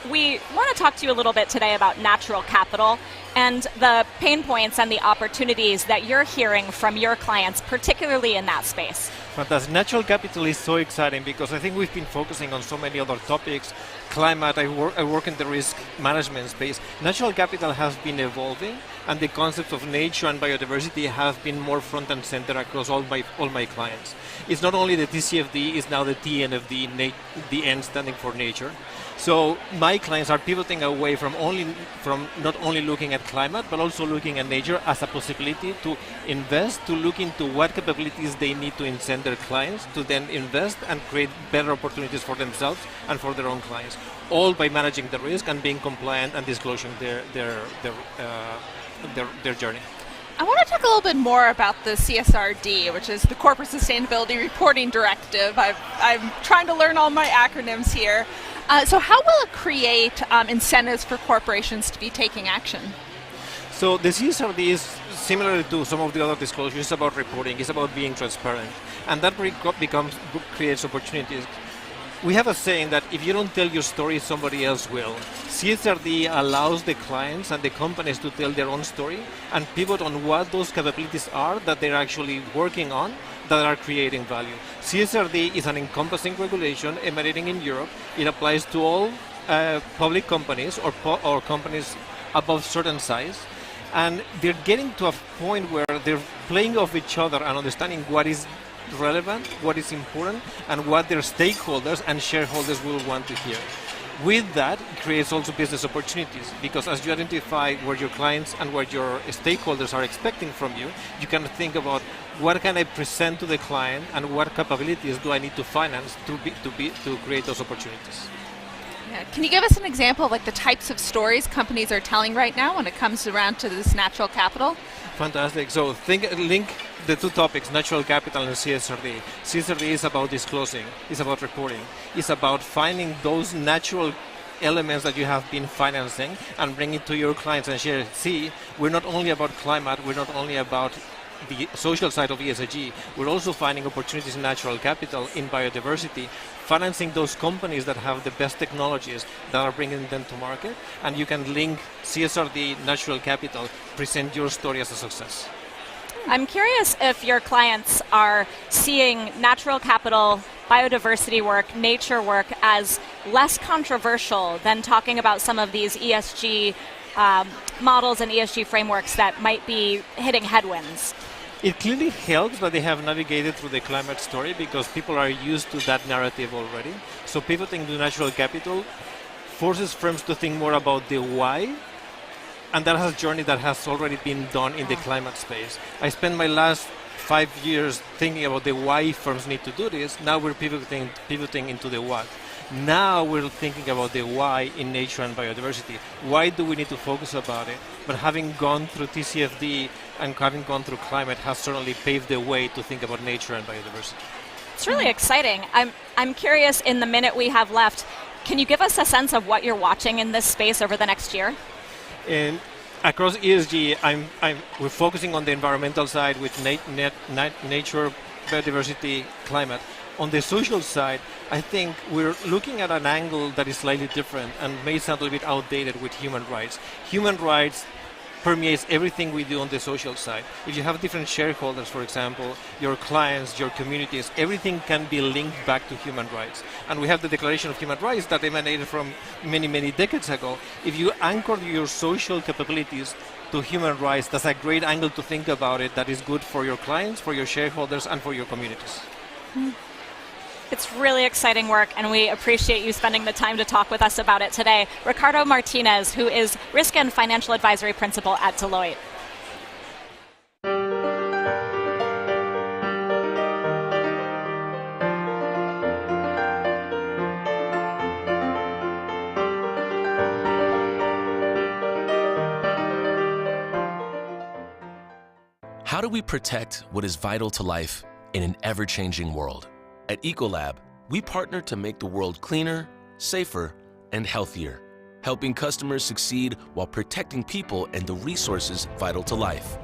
We want to talk to you a little bit today about natural capital and the pain points and the opportunities that you're hearing from your clients, particularly in that space. Fantastic. Natural capital is so exciting because I think we've been focusing on so many other topics. Climate, I work in the risk management space. Natural capital has been evolving, and the concepts of nature and biodiversity have been more front and center across all my clients. It's not only the TCFD, it's now the TNFD, the N standing for nature. So my clients are pivoting away from not only looking at climate, but also looking at nature as a possibility to invest, to look into what capabilities they need to incent their clients, to then invest and create better opportunities for themselves and for their own clients, all by managing the risk and being compliant and disclosing their journey. I want to talk a little bit more about the CSRD, which is the Corporate Sustainability Reporting Directive. I'm trying to learn all my acronyms here. So how will it create incentives for corporations to be taking action? So the CSRD is similar to some of the other disclosures, it's about reporting, it's about being transparent. And that creates opportunities. We have a saying that if you don't tell your story, somebody else will. CSRD allows the clients and the companies to tell their own story and pivot on what those capabilities are that they're actually working on that are creating value. CSRD is an encompassing regulation emanating in Europe. It applies to all public companies or companies above certain size. And they're getting to a point where they're playing off each other and understanding what is relevant, what is important, and what their stakeholders and shareholders will want to hear. With that, it creates also business opportunities, because as you identify where your clients and what your stakeholders are expecting from you, you can think about what can I present to the client and what capabilities do I need to finance to create those opportunities. Yeah. Can you give us an example of like the types of stories companies are telling right now when it comes around to this natural capital? Fantastic. So link the two topics, natural capital and CSRD. CSRD is about disclosing, it's about reporting, it's about finding those natural elements that you have been financing and bring it to your clients and share. See, we're not only about climate, we're not only about the social side of ESG, we're also finding opportunities in natural capital, in biodiversity, financing those companies that have the best technologies that are bringing them to market, and you can link CSRD, natural capital, present your story as a success. I'm curious if your clients are seeing natural capital, biodiversity work, nature work as less controversial than talking about some of these ESG models and ESG frameworks that might be hitting headwinds. It clearly helps that they have navigated through the climate story because people are used to that narrative already. So pivoting to natural capital forces firms to think more about the why, and that has a journey that has already been done in the climate space. I spent my last 5 years thinking about the why firms need to do this. Now we're pivoting into the what. Now we're thinking about the why in nature and biodiversity. Why do we need to focus about it? But having gone through TCFD and having gone through climate has certainly paved the way to think about nature and biodiversity. It's really exciting. I'm curious, in the minute we have left, can you give us a sense of what you're watching in this space over the next year? And across ESG, we're focusing on the environmental side with nature, biodiversity, climate. On the social side, I think we're looking at an angle that is slightly different and may sound a little bit outdated with human rights. Human rights permeates everything we do on the social side. If you have different shareholders, for example, your clients, your communities, everything can be linked back to human rights. And we have the Declaration of Human Rights that emanated from many, many decades ago. If you anchor your social capabilities to human rights, that's a great angle to think about it that is good for your clients, for your shareholders, and for your communities. It's really exciting work, and we appreciate you spending the time to talk with us about it today. Ricardo Martinez, who is Risk and Financial Advisory Principal at Deloitte. How do we protect what is vital to life in an ever-changing world? At Ecolab, we partner to make the world cleaner, safer, and healthier, helping customers succeed while protecting people and the resources vital to life.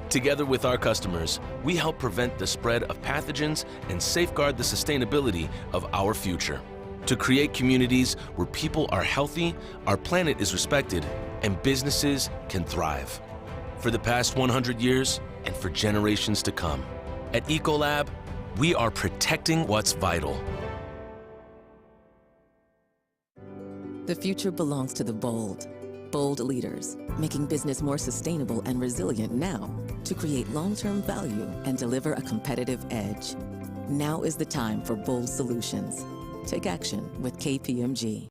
Together with our customers, we help prevent the spread of pathogens and safeguard the sustainability of our future. To create communities where people are healthy, our planet is respected, and businesses can thrive. For the past 100 years and for generations to come, at Ecolab, we are protecting what's vital. The future belongs to the bold. Bold leaders, making business more sustainable and resilient now to create long-term value and deliver a competitive edge. Now is the time for bold solutions. Take action with KPMG.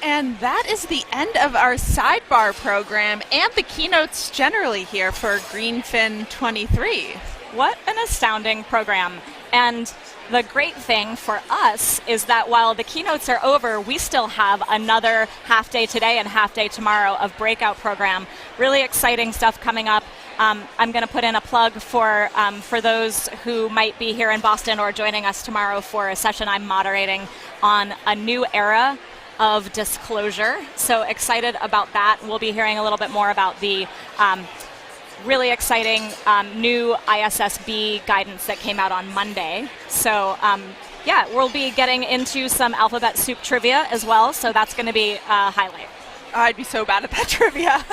And that is the end of our Sidebar program and the keynotes generally here for GreenFin 23. What an astounding program. And the great thing for us is that while the keynotes are over, we still have another half day today and half day tomorrow of breakout program. Really exciting stuff coming up. I'm going to put in a plug for those who might be here in Boston or joining us tomorrow for a session I'm moderating on a new era of disclosure. So excited about that. We'll be hearing a little bit more about the really exciting new ISSB guidance that came out on Monday. So yeah, we'll be getting into some alphabet soup trivia as well, so that's going to be a highlight. I'd be so bad at that trivia.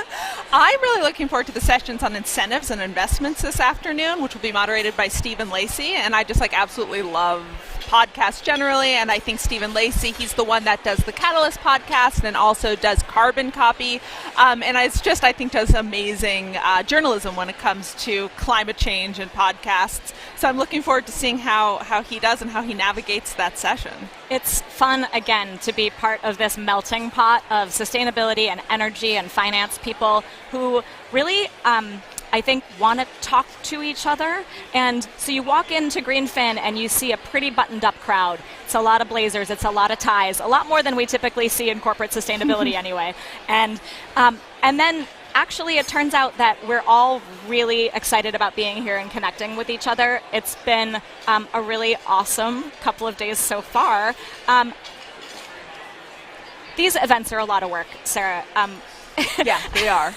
I'm really looking forward to the sessions on incentives and investments this afternoon, which will be moderated by Stephen Lacey, and I just absolutely love podcasts generally, and I think Stephen Lacey, he's the one that does the Catalyst podcast and also does Carbon Copy, and it's just, I think, does amazing journalism when it comes to climate change and podcasts. So I'm looking forward to seeing how he does and how he navigates that session. It's fun, again, to be part of this melting pot of sustainability and energy and finance people who really I think want to talk to each other. And so you walk into GreenFin and you see a pretty buttoned up crowd. It's a lot of blazers, it's a lot of ties, a lot more than we typically see in corporate sustainability anyway. And then actually it turns out that we're all really excited about being here and connecting with each other. It's been a really awesome couple of days so far. These events are a lot of work, Sarah. Yeah, they are.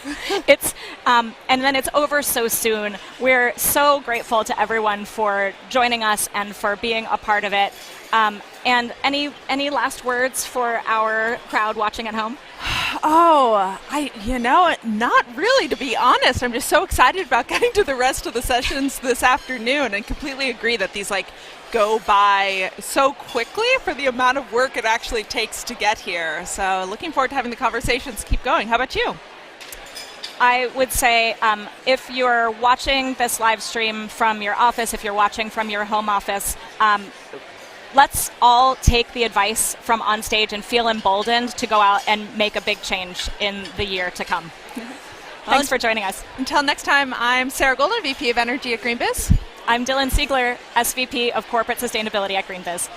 It's and then it's over so soon. We're so grateful to everyone for joining us and for being a part of it. And any last words for our crowd watching at home? Oh, not really, to be honest. I'm just so excited about getting to the rest of the sessions this afternoon, and completely agree that these go by so quickly for the amount of work it actually takes to get here. So looking forward to having the conversations keep going. How about you? I would say if you're watching this live stream from your office, if you're watching from your home office, let's all take the advice from on stage and feel emboldened to go out and make a big change in the year to come. Thanks for joining us. Until next time, I'm Sarah Golden, VP of Energy at GreenBiz. I'm Dylan Siegler, SVP of Corporate Sustainability at GreenBiz.